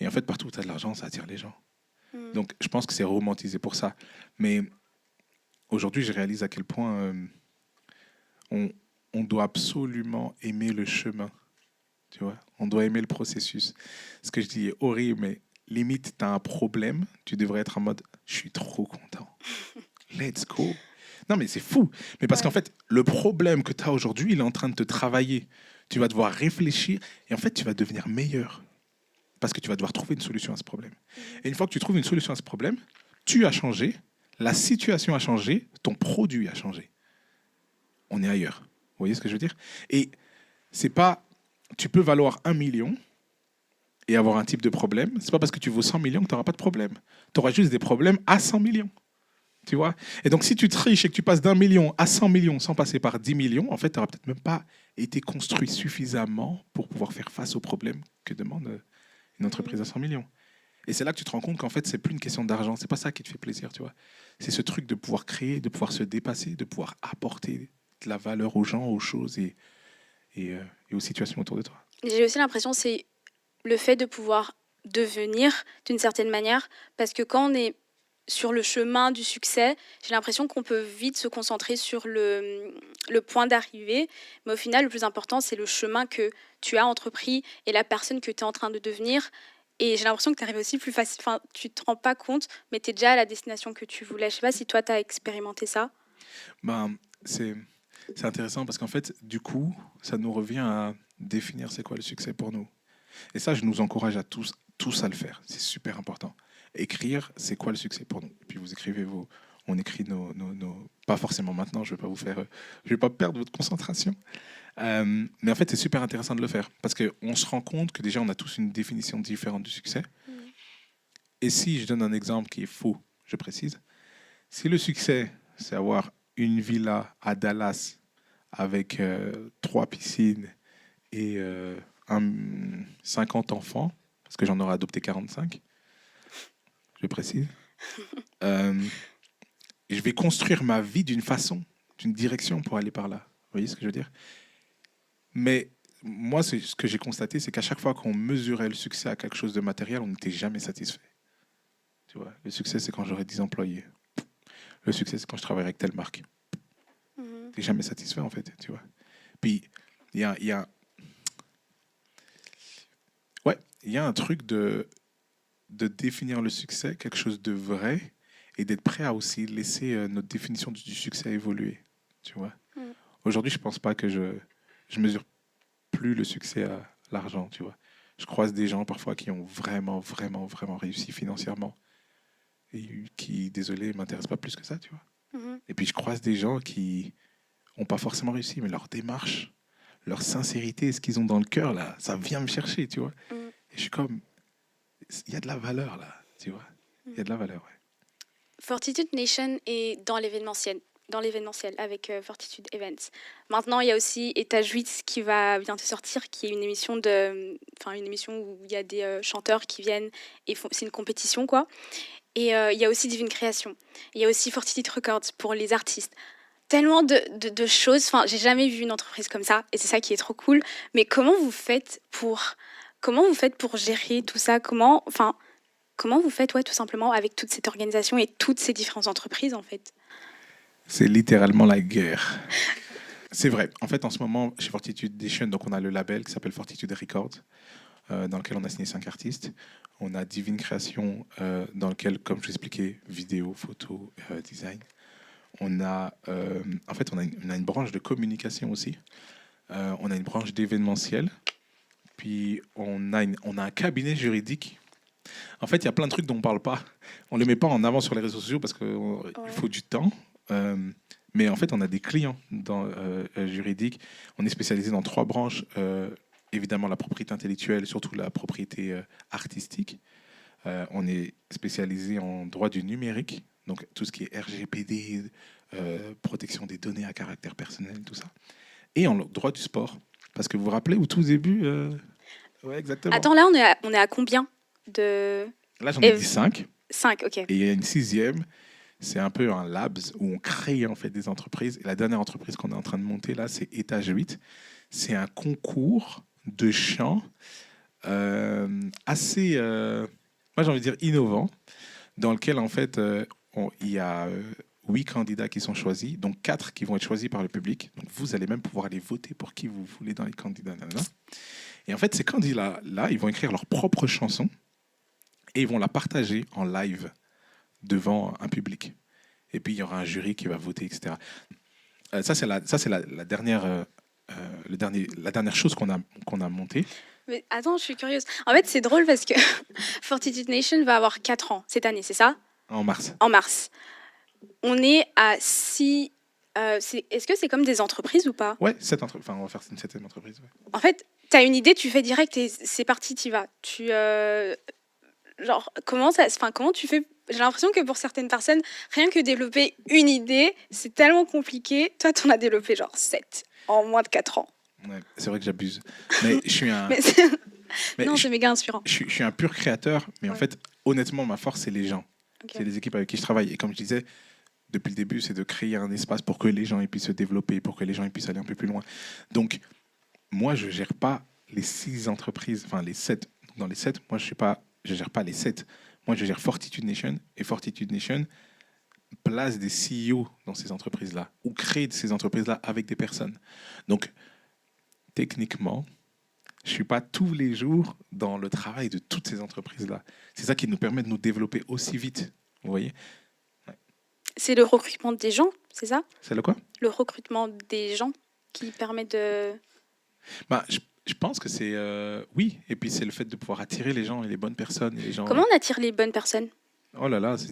Et en fait, partout où tu as de l'argent, ça attire les gens. Donc je pense que c'est romantisé pour ça. Mais aujourd'hui, je réalise à quel point on doit absolument aimer le chemin. Tu vois, on doit aimer le processus. Ce que je dis est horrible, mais limite, tu as un problème, tu devrais être en mode « je suis trop content, let's go ». Non, mais c'est fou. Mais parce qu'en fait, le problème que tu as aujourd'hui, il est en train de te travailler. Tu vas devoir réfléchir et en fait, tu vas devenir meilleur parce que tu vas devoir trouver une solution à ce problème. Et une fois que tu trouves une solution à ce problème, tu as changé, la situation a changé, ton produit a changé. On est ailleurs. Vous voyez ce que je veux dire? Et c'est pas... Tu peux valoir 1 million et avoir un type de problème. C'est pas parce que tu vaux 100 millions que tu n'auras pas de problème. Tu auras juste des problèmes à 100 millions. Tu vois? Et donc, si tu triches et que tu passes d'1 million à 100 millions sans passer par 10 millions, en fait, tu n'auras peut-être même pas été construit suffisamment pour pouvoir faire face aux problèmes que demande une entreprise à 100 millions. Et c'est là que tu te rends compte qu'en fait, c'est plus une question d'argent. C'est pas ça qui te fait plaisir, tu vois. C'est ce truc de pouvoir créer, de pouvoir se dépasser, de pouvoir apporter de la valeur aux gens, aux choses et aux situations autour de toi. J'ai aussi l'impression que c'est le fait de pouvoir devenir d'une certaine manière, parce que quand on est sur le chemin du succès, j'ai l'impression qu'on peut vite se concentrer sur le point d'arrivée, mais au final, le plus important, c'est le chemin que tu as entrepris et la personne que tu es en train de devenir. Et j'ai l'impression que tu arrives aussi plus facile, enfin, tu te rends pas compte, mais tu es déjà à la destination que tu voulais. Je sais pas si toi, tu as expérimenté ça. C'est intéressant parce qu'en fait, du coup, ça nous revient à définir c'est quoi le succès pour nous. Et ça, je nous encourage à tous à le faire. C'est super important. Écrire, c'est quoi le succès pour nous. Et puis vous écrivez on écrit nos... Pas forcément maintenant, je vais pas perdre votre concentration. Mais en fait, c'est super intéressant de le faire parce qu'on se rend compte que déjà, on a tous une définition différente du succès. Et si je donne un exemple qui est faux, je précise, si le succès, c'est avoir une villa à Dallas avec 3 piscines et 50 enfants, parce que j'en aurais adopté 45, je précise. Je vais construire ma vie d'une façon, d'une direction pour aller par là. Vous voyez ce que je veux dire? Mais moi, ce que j'ai constaté, c'est qu'à chaque fois qu'on mesurait le succès à quelque chose de matériel, on n'était jamais satisfait. Tu vois, le succès, c'est quand j'aurai 10 employés. Le succès, c'est quand je travaillerai avec telle marque. Tu n'es jamais satisfait, en fait, tu vois. Puis, il y a un truc de définir le succès, quelque chose de vrai, et d'être prêt à aussi laisser notre définition du succès évoluer. Tu vois. Aujourd'hui, je ne pense pas que je mesure plus le succès à l'argent. Tu vois. Je croise des gens parfois qui ont vraiment, vraiment, vraiment réussi financièrement et qui, désolé, ne m'intéressent pas plus que ça. Tu vois. Et puis, je croise des gens qui n'ont pas forcément réussi, mais leur démarche, leur sincérité, ce qu'ils ont dans le cœur, là, ça vient me chercher. Tu vois. Et je suis comme... Il y a de la valeur, là, tu vois. Il y a de la valeur, ouais. Fortitude Nation est dans l'événementiel avec Fortitude Events. Maintenant, il y a aussi Étage 8 qui va bientôt sortir, qui est une émission où il y a des chanteurs qui viennent et c'est une compétition, quoi. Et il y a aussi Divine Création. Il y a aussi Fortitude Records pour les artistes. Tellement de choses. Enfin, j'ai jamais vu une entreprise comme ça et c'est ça qui est trop cool. Mais comment vous faites pour gérer tout ça? Comment vous faites, tout simplement, avec toute cette organisation et toutes ces différentes entreprises, en fait? C'est littéralement la guerre. C'est vrai. En fait, en ce moment, chez Fortitude Nation, donc on a le label qui s'appelle Fortitude Records, dans lequel on a signé 5 artistes. On a Divine Création, dans lequel, comme je vous expliquais, vidéo, photo, design. On a une branche de communication aussi. On a une branche d'événementiel. Puis on a un cabinet juridique En fait, il y a plein de trucs dont on ne parle pas. On ne les met pas en avant sur les réseaux sociaux parce qu'il Ouais. faut du temps. Euh, mais en fait, on a des clients juridiques. On est spécialisé dans 3 branches. Évidemment, la propriété intellectuelle, surtout la propriété artistique. On est spécialisé en droit du numérique, donc tout ce qui est RGPD, protection des données à caractère personnel, tout ça. Et en droit du sport. Parce que vous vous rappelez, au tout début... Ouais, exactement. Attends, là, on est à combien de... Là, j'en ai Et- dit 5. 5, ok. Et il y a une 6e, c'est un peu un labs où on crée en fait des entreprises. Et la dernière entreprise qu'on est en train de monter là, c'est Étage 8. C'est un concours de chant assez, moi j'ai envie de dire innovant, dans lequel en fait il y a 8 candidats qui sont choisis, donc 4 qui vont être choisis par le public. Donc vous allez même pouvoir aller voter pour qui vous voulez dans les candidats. Nanana. Et en fait, ces candidats-là, ils vont écrire leur propre chanson et ils vont la partager en live devant un public. Et puis, il y aura un jury qui va voter, etc. Ça, c'est la dernière, la dernière chose qu'on a montée. Mais attends, je suis curieuse. En fait, c'est drôle parce que Fortitude Nation va avoir 4 ans cette année, c'est ça? En mars. En mars. On est à 6... est-ce que c'est comme des entreprises ou pas? Ouais, enfin, on va faire une 7e entreprise. Ouais. En fait, tu as une idée, tu fais direct et c'est parti, tu vas. Genre, comment tu fais? J'ai l'impression que pour certaines personnes, rien que développer une idée, c'est tellement compliqué. Toi, tu en as développé genre 7 en moins de 4 ans. Ouais, c'est vrai que j'abuse. Mais je suis un, Mais non, je, c'est méga inspirant. je suis un pur créateur, mais en Ouais. fait, honnêtement, ma force, c'est les gens. Ok. C'est les équipes avec qui je travaille. Et comme je disais, depuis le début, c'est de créer un espace pour que les gens ils puissent se développer, pour que les gens ils puissent aller un peu plus loin. Donc, moi, je ne gère pas les 6 entreprises, enfin les 7. Dans les 7, moi, je gère pas les 7. Moi, je gère Fortitude Nation. Et Fortitude Nation place des CEO dans ces entreprises-là, ou crée ces entreprises-là avec des personnes. Donc, techniquement, je ne suis pas tous les jours dans le travail de toutes ces entreprises-là. C'est ça qui nous permet de nous développer aussi vite. Vous voyez? C'est le recrutement des gens, c'est ça? C'est le quoi? Le recrutement des gens qui permet de... Bah, je pense que c'est... oui, et puis c'est le fait de pouvoir attirer les gens et les bonnes personnes. Et les gens... Comment on attire les bonnes personnes? Oh là là, ça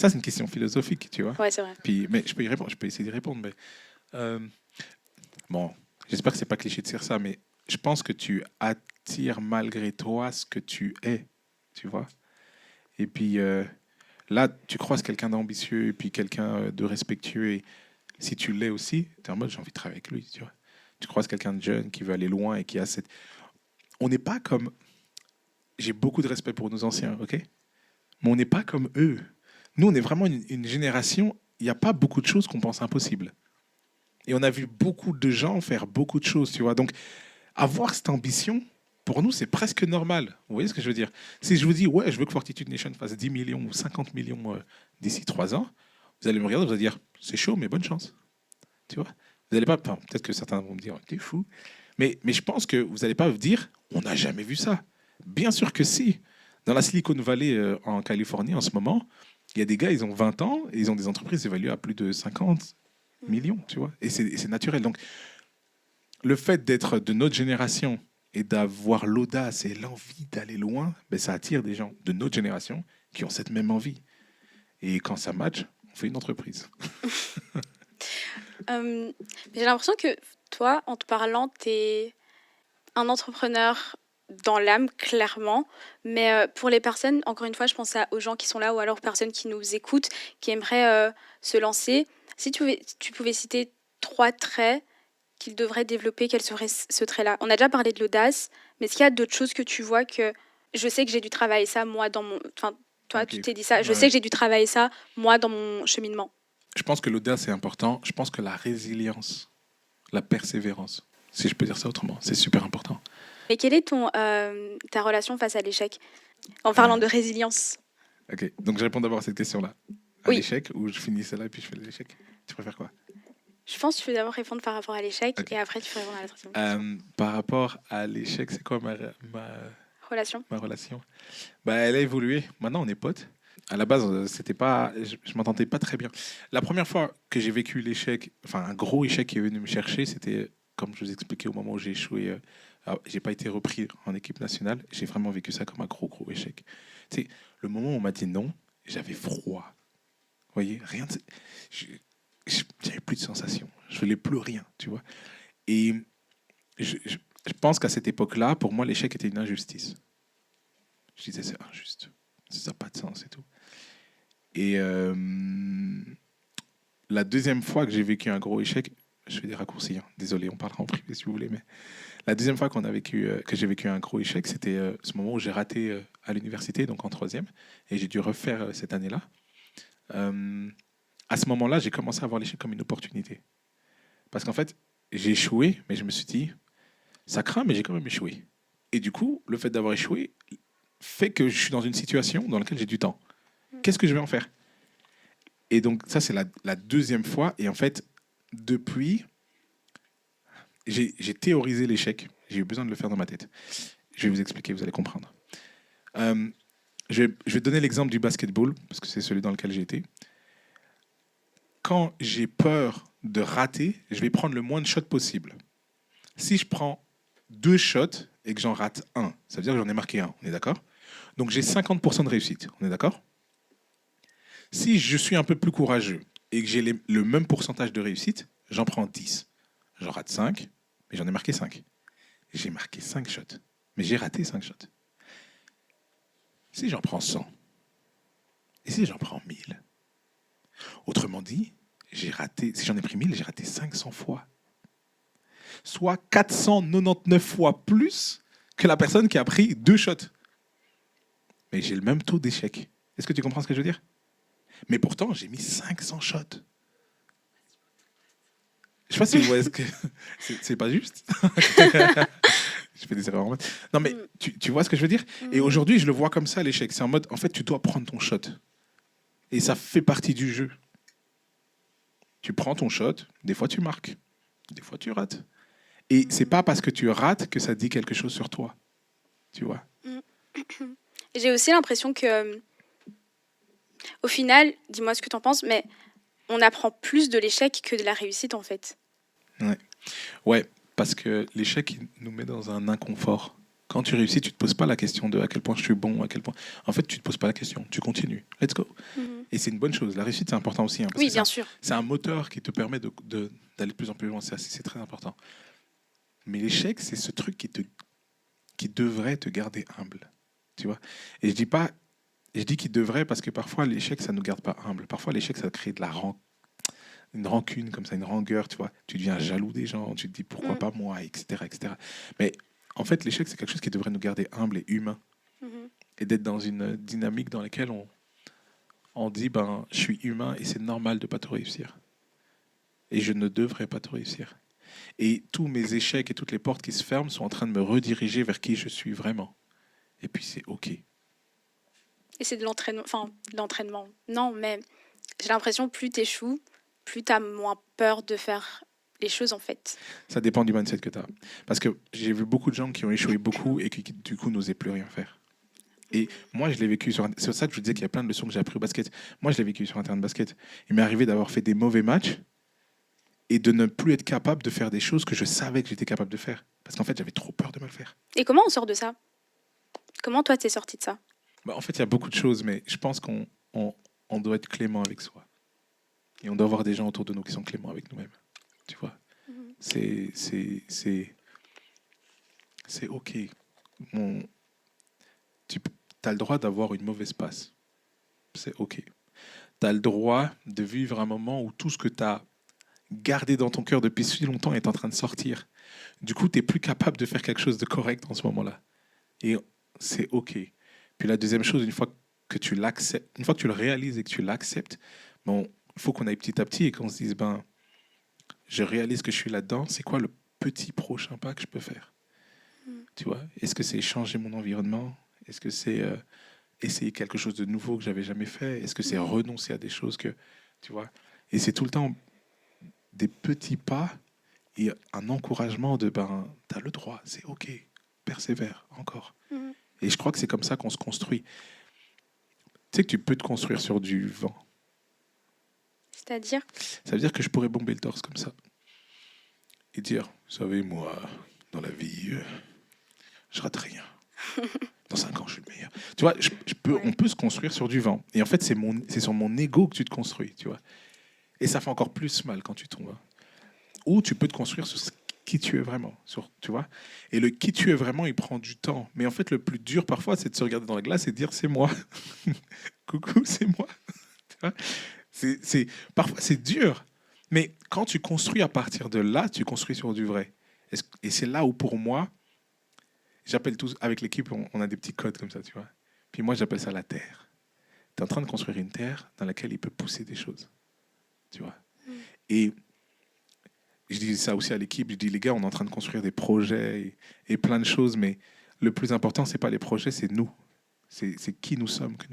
c'est une question philosophique, tu vois. Ouais, c'est vrai. Puis, mais je peux y répondre, je peux essayer d'y répondre. Mais, bon, j'espère que c'est pas cliché de dire ça, mais je pense que tu attires malgré toi ce que tu es, tu vois. Et puis là, tu croises quelqu'un d'ambitieux et puis quelqu'un de respectueux. Et si tu l'es aussi, tu es en mode j'ai envie de travailler avec lui, tu vois. Tu croises quelqu'un de jeune qui veut aller loin et qui a cette... On n'est pas comme... J'ai beaucoup de respect pour nos anciens, ok? Mais on n'est pas comme eux. Nous, on est vraiment une génération, il n'y a pas beaucoup de choses qu'on pense impossibles. Et on a vu beaucoup de gens faire beaucoup de choses, tu vois. Donc, avoir cette ambition, pour nous, c'est presque normal. Vous voyez ce que je veux dire? Si je vous dis, ouais, je veux que Fortitude Nation fasse 10 millions ou 50 millions d'ici 3 ans, vous allez me regarder, vous allez dire, c'est chaud, mais bonne chance. Tu vois? Vous n'allez pas... Enfin, peut-être que certains vont me dire, t'es fou. Mais je pense que vous n'allez pas vous dire, on n'a jamais vu ça. Bien sûr que si. Dans la Silicon Valley, en Californie, en ce moment, il y a des gars, ils ont 20 ans, et ils ont des entreprises évaluées à plus de 50 millions, tu vois. Et c'est naturel. Donc, le fait d'être de notre génération et d'avoir l'audace et l'envie d'aller loin, ben, ça attire des gens de notre génération qui ont cette même envie. Et quand ça match, on fait une entreprise. J'ai l'impression que toi, en te parlant, tu es un entrepreneur dans l'âme, clairement. Mais pour les personnes, encore une fois, je pense aux gens qui sont là ou alors aux personnes qui nous écoutent, qui aimeraient se lancer. Si tu pouvais citer 3 traits qu'ils devraient développer, quel serait ce trait-là? On a déjà parlé de l'audace, mais est-ce qu'il y a d'autres choses que tu vois que je sais que j'ai dû travailler ça, moi, dans mon... Enfin, toi, Ok. tu t'es dit ça. Je Ouais. sais que j'ai dû travailler ça, moi, dans mon cheminement. Je pense que l'audace est important. Je pense que la résilience, la persévérance, si je peux dire ça autrement, c'est super important. Et quelle est ta relation face à l'échec? En parlant de résilience. Ok, donc je réponds d'abord à cette question-là. À Oui. l'échec, ou je finis celle-là et puis je fais l'échec? Tu préfères quoi? Je pense que tu peux d'abord répondre par rapport à l'échec Ok. et après tu peux répondre à la troisième question. Par rapport à l'échec, c'est quoi Relation. ma relation? Bah, elle a évolué. Maintenant, on est potes. À la base, c'était pas, je m'entendais pas très bien. La première fois que j'ai vécu l'échec, enfin un gros échec qui est venu me chercher, c'était, comme je vous expliquais, au moment où j'ai échoué Alors, j'ai pas été repris en équipe nationale. J'ai vraiment vécu ça comme un gros, gros échec. Tu sais, le moment où on m'a dit non, j'avais froid. Vous voyez, rien. Je- J'avais plus de sensations. Je voulais plus rien, tu vois. Et je pense qu'à cette époque-là, pour moi, l'échec était une injustice. Je disais, c'est injuste. Ça n'a pas de sens et tout. Et la deuxième fois que j'ai vécu un gros échec, je fais des raccourcis, hein. Désolé, on parlera en privé si vous voulez, mais la deuxième fois que j'ai vécu un gros échec, c'était ce moment où j'ai raté à l'université, donc en troisième, et j'ai dû refaire cette année-là. À ce moment-là, j'ai commencé à voir l'échec comme une opportunité. Parce qu'en fait, j'ai échoué, mais je me suis dit, ça craint, mais j'ai quand même échoué. Et du coup, le fait d'avoir échoué fait que je suis dans une situation dans laquelle j'ai du temps. Qu'est-ce que je vais en faire? Et donc, ça, c'est la deuxième fois. Et en fait, depuis, j'ai théorisé l'échec. J'ai eu besoin de le faire dans ma tête. Je vais vous expliquer, vous allez comprendre. Je vais donner l'exemple du basketball, parce que c'est celui dans lequel j'ai été. Quand j'ai peur de rater, je vais prendre le moins de shots possible. Si je prends 2 shots et que j'en rate un, ça veut dire que j'en ai marqué un, on est d'accord? Donc j'ai 50% de réussite, on est d'accord? Si je suis un peu plus courageux et que j'ai le même pourcentage de réussite, j'en prends 10. J'en rate 5, mais j'en ai marqué 5. J'ai marqué 5 shots, mais j'ai raté 5 shots. Si j'en prends 100, et si j'en prends 1000, autrement dit, si j'en ai pris 1000, j'ai raté 500 fois. Soit 499 fois plus que la personne qui a pris 2 shots. Mais j'ai le même taux d'échec. Est-ce que tu comprends ce que je veux dire? Mais pourtant, j'ai mis 500 shots. Je sais pas si vous voyez ce que... C'est pas juste. Je fais des erreurs en mode. Non, mais tu vois ce que je veux dire? Et aujourd'hui, je le vois comme ça, l'échec. C'est en mode, en fait, tu dois prendre ton shot. Et ça fait partie du jeu. Tu prends ton shot, des fois tu marques, des fois tu rates. Et c'est pas parce que tu rates que ça dit quelque chose sur toi. Tu vois? J'ai aussi l'impression que, au final, dis-moi ce que tu en penses, mais on apprend plus de l'échec que de la réussite, en fait. Ouais, parce que l'échec il nous met dans un inconfort. Quand tu réussis, tu ne te poses pas la question de à quel point je suis bon, à quel point. En fait, tu ne te poses pas la question, tu continues. Let's go. Et c'est une bonne chose. La réussite, c'est important aussi. Hein, parce Oui, que bien sûr. c'est un moteur qui te permet d'aller de plus en plus loin. C'est très important. Mais l'échec, c'est ce truc qui devrait te garder humble. Tu vois? Et je dis qu'il devrait parce que parfois, l'échec, ça ne nous garde pas humble. Parfois, l'échec, ça crée de une rancune, comme ça, une rangueur, tu vois. Tu deviens jaloux des gens, tu te dis pourquoi pas moi, etc., etc. Mais en fait, l'échec, c'est quelque chose qui devrait nous garder humbles et humains. Et d'être dans une dynamique dans laquelle on dit, ben, je suis humain et c'est normal de ne pas tout réussir. Et je ne devrais pas tout réussir. Et tous mes échecs et toutes les portes qui se ferment sont en train de me rediriger vers qui je suis vraiment. Et puis c'est OK. Et c'est de l'entraînement. Enfin, de l'entraînement. Non, mais j'ai l'impression que plus tu échoues, plus tu as moins peur de faire les choses, en fait. Ça dépend du mindset que tu as. Parce que j'ai vu beaucoup de gens qui ont échoué beaucoup et qui du coup, n'osaient plus rien faire. Et moi, je l'ai vécu sur c'est pour ça que je vous disais qu'il y a plein de leçons que j'ai appris au basket. Moi, je l'ai vécu sur un terrain de basket. Il m'est arrivé d'avoir fait des mauvais matchs et de ne plus être capable de faire des choses que je savais que j'étais capable de faire. Parce qu'en fait, j'avais trop peur de mal faire. Et comment on sort de ça? Comment toi, t'es sorti de ça? Bah, en fait, il y a beaucoup de choses, mais je pense on doit être clément avec soi. Et on doit avoir des gens autour de nous qui sont cléments avec nous-mêmes. Tu vois? C'est OK. Tu as le droit d'avoir une mauvaise passe. C'est OK. Tu as le droit de vivre un moment où tout ce que tu as gardé dans ton cœur depuis si longtemps est en train de sortir. Du coup, tu n'es plus capable de faire quelque chose de correct en ce moment-là. Et c'est OK. Puis la deuxième chose, une fois que tu l'acceptes, une fois que tu le réalises et que tu l'acceptes, bon, il faut qu'on aille petit à petit et qu'on se dise, ben, je réalise que je suis là-dedans, c'est quoi le petit prochain pas que je peux faire? Tu vois? Est-ce que c'est changer mon environnement? Est-ce que c'est essayer quelque chose de nouveau que j'avais jamais fait? Est-ce que c'est renoncer à des choses que, tu vois? Et c'est tout le temps des petits pas et un encouragement de, ben, t'as le droit, c'est OK, persévère encore. Et je crois que c'est comme ça qu'on se construit. Tu sais que tu peux te construire sur du vent. C'est-à-dire? Ça veut dire que je pourrais bomber le torse comme ça et dire, vous savez, moi, dans la vie, je rate rien. Dans 5 ans, je suis le meilleur. Tu vois, Ouais. on peut se construire sur du vent. Et en fait, c'est sur mon ego que tu te construis, tu vois. Et ça fait encore plus mal quand tu tombes. Ou tu peux te construire sur qui tu es vraiment, tu vois. Et le qui tu es vraiment, il prend du temps. Mais en fait, le plus dur parfois, c'est de se regarder dans la glace et de dire c'est moi. Coucou, c'est moi. Tu vois. Parfois, c'est dur. Mais quand tu construis à partir de là, tu construis sur du vrai. Et c'est là où, pour moi, j'appelle tous, avec l'équipe, on a des petits codes comme ça, tu vois. Puis moi, j'appelle ça la terre. Tu es en train de construire une terre dans laquelle il peut pousser des choses, tu vois. Et je dis ça aussi à l'équipe, je dis les gars, on est en train de construire des projets et plein de choses, mais le plus important, c'est pas les projets, c'est nous. C'est qui nous sommes que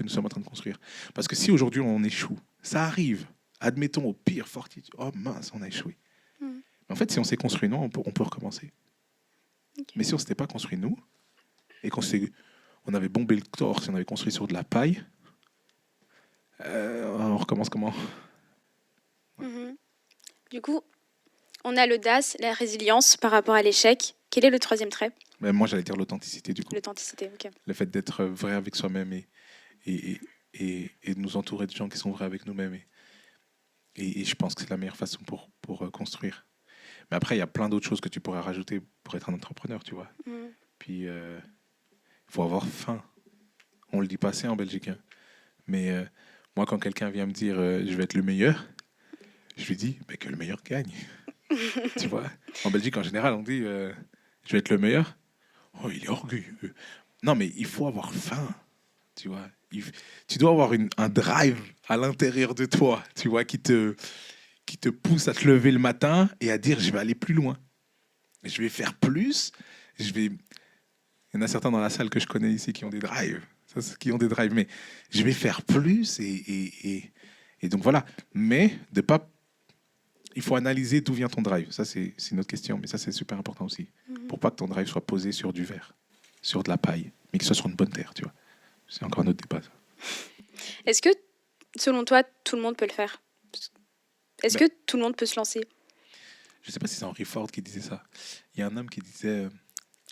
nous sommes en train de construire. Parce que si aujourd'hui on échoue, ça arrive. Admettons au pire, fortitude, oh mince, on a échoué. Mm. Mais en fait, si on s'est construit nous, on peut recommencer. Ok. Mais si on ne s'était pas construit nous, et on avait bombé le torse, on avait construit sur de la paille, on recommence comment? Mhm. Du coup, on a l'audace, la résilience par rapport à l'échec. Quel est le troisième trait? Mais moi, j'allais dire l'authenticité, du coup. L'authenticité, ok. Le fait d'être vrai avec soi-même et de nous entourer de gens qui sont vrais avec nous-mêmes. Et je pense que c'est la meilleure façon pour construire. Mais après, il y a plein d'autres choses que tu pourrais rajouter pour être un entrepreneur, tu vois. Mhm. Puis, il faut avoir faim. On le dit pas assez en Belgique. Hein. Mais moi, quand quelqu'un vient me dire je vais être le meilleur, je lui dis que le meilleur gagne. Tu vois. En Belgique, en général, on dit je vais être le meilleur. Oh, il est orgueilleux. Non, mais il faut avoir faim. Tu vois. Tu dois avoir un drive à l'intérieur de toi, tu vois, qui te pousse à te lever le matin et à dire je vais aller plus loin. Je vais faire plus. Il y en a certains dans la salle que je connais ici qui ont des drives. Mais je vais faire plus et donc voilà. Mais il faut analyser d'où vient ton drive. Ça, c'est une autre question, mais ça, c'est super important aussi. Pour pas que ton drive soit posé sur du verre, sur de la paille, mais que ce soit sur une bonne terre, tu vois. C'est encore un autre débat. Ça. Est-ce que, selon toi, tout le monde peut le faire? Est-ce que tout le monde peut se lancer? Je sais pas si c'est Henry Ford qui disait ça. Il y a un homme qui disait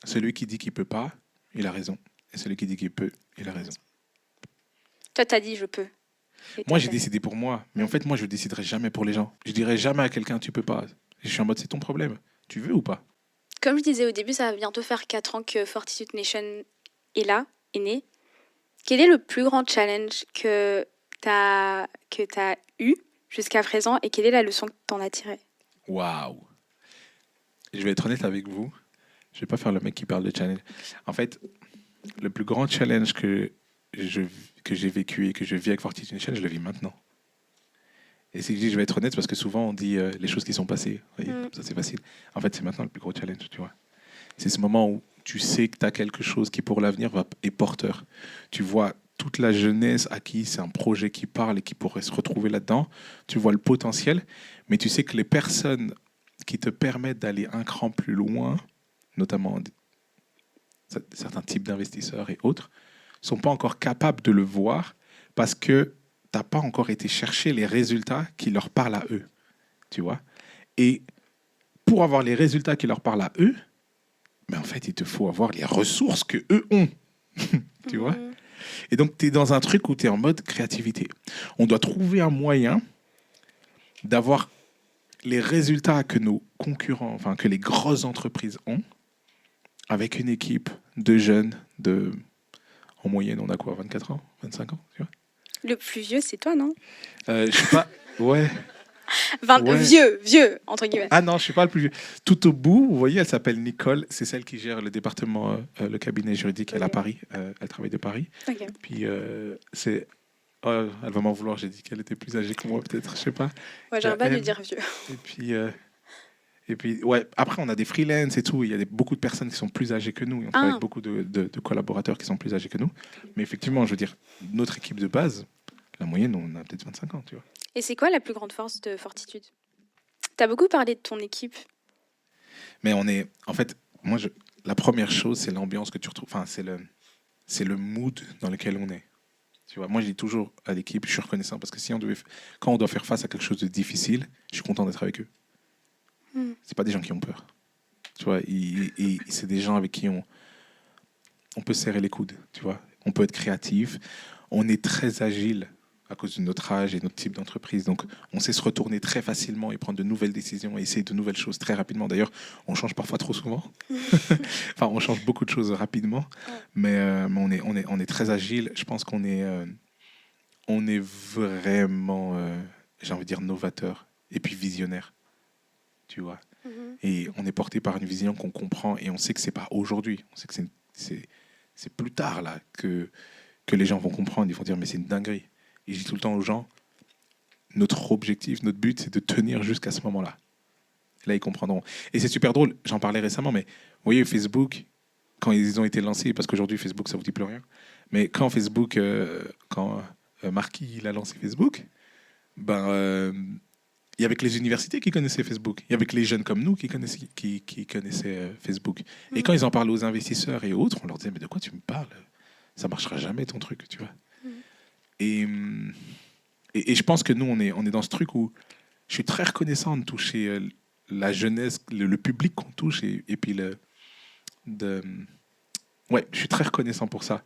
celui qui dit qu'il peut pas, il a raison. Et celui qui dit qu'il peut, il a raison. Toi, t'as dit je peux. Et Moi, t'as j'ai fait. décidé pour moi. Mais en fait, moi, je déciderai jamais pour les gens. Je dirai jamais à quelqu'un tu peux pas. Et je suis en mode c'est ton problème. Tu veux ou pas? Comme je disais au début, ça va bientôt faire 4 ans que Fortitude Nation est là, est né. Quel est le plus grand challenge que t'as eu jusqu'à présent et quelle est la leçon que t'en as tirée? Waouh. Je vais être honnête avec vous. Je vais pas faire le mec qui parle de challenge. En fait, le plus grand challenge que j'ai vécu et que je vis avec Fortitude Nation, je le vis maintenant. Et si je dis je vais être honnête, parce que souvent on dit les choses qui sont passées. Vous voyez, ça c'est facile. En fait, c'est maintenant le plus gros challenge, tu vois. C'est ce moment où tu sais que tu as quelque chose qui pour l'avenir est porteur. Tu vois toute la jeunesse à qui c'est un projet qui parle et qui pourrait se retrouver là-dedans. Tu vois le potentiel, mais tu sais que les personnes qui te permettent d'aller un cran plus loin, notamment certains types d'investisseurs et autres, ne sont pas encore capables de le voir parce que tu n'as pas encore été chercher les résultats qui leur parlent à eux. Tu vois. Et pour avoir les résultats qui leur parlent à eux, mais en fait, il te faut avoir les ressources que eux ont. Tu vois. Et donc, tu es dans un truc où tu es en mode créativité. On doit trouver un moyen d'avoir les résultats que nos concurrents, enfin que les grosses entreprises ont, avec une équipe de jeunes en moyenne, on a quoi, 24 ans, 25 ans, tu vois. Le plus vieux, c'est toi, non? Je sais pas, ouais. Ouais. Vieux, entre guillemets. Ah non, je suis pas le plus vieux. Tout au bout, vous voyez, elle s'appelle Nicole. C'est celle qui gère le département, le cabinet juridique. Elle est à Paris. Elle travaille de Paris. Ok. Puis c'est... Oh, elle va m'en vouloir. J'ai dit qu'elle était plus âgée que moi, peut-être. Je sais pas. Ouais, j'aurais pas dû elle. dire vieux. Et puis, ouais. Après, on a des freelances et tout. Il y a beaucoup de personnes qui sont plus âgées que nous. Et on travaille avec beaucoup de collaborateurs qui sont plus âgés que nous. Mais effectivement, je veux dire, notre équipe de base, la moyenne, on a peut-être 25 ans, tu vois. Et c'est quoi la plus grande force de Fortitude? T'as beaucoup parlé de ton équipe. Mais on est... En fait, la première chose, c'est l'ambiance que tu retrouves. Enfin, c'est le mood dans lequel on est. Tu vois, moi, je dis toujours à l'équipe, je suis reconnaissant parce que quand on doit faire face à quelque chose de difficile, je suis content d'être avec eux. C'est pas des gens qui ont peur. Tu vois, c'est des gens avec qui on peut serrer les coudes, tu vois. On peut être créatif. On est très agile à cause de notre âge et notre type d'entreprise. Donc, on sait se retourner très facilement et prendre de nouvelles décisions et essayer de nouvelles choses très rapidement. D'ailleurs, on change parfois trop souvent. Enfin, on change beaucoup de choses rapidement, mais on est très agile. Je pense on est vraiment, j'ai envie de dire, novateur et puis visionnaire, tu vois. Et on est porté par une vision qu'on comprend et on sait que c'est pas aujourd'hui. On sait que c'est plus tard là que les gens vont comprendre. Ils vont dire mais c'est une dinguerie. Et je dis tout le temps aux gens, notre objectif, notre but, c'est de tenir jusqu'à ce moment-là. Là, ils comprendront. Et c'est super drôle. J'en parlais récemment, mais vous voyez Facebook, quand ils ont été lancés, parce qu'aujourd'hui Facebook ça vous dit plus rien. Mais quand Facebook, quand Marquis il a lancé Facebook, il y avait que les universités qui connaissaient Facebook. Il y avait que les jeunes comme nous qui connaissaient Facebook. Et quand ils en parlaient aux investisseurs et autres, on leur disait, mais de quoi tu me parles? Ça marchera jamais ton truc, tu vois. Et, et je pense que nous, on est dans ce truc où je suis très reconnaissant de toucher la jeunesse, le public qu'on touche, et puis ouais, je suis très reconnaissant pour ça.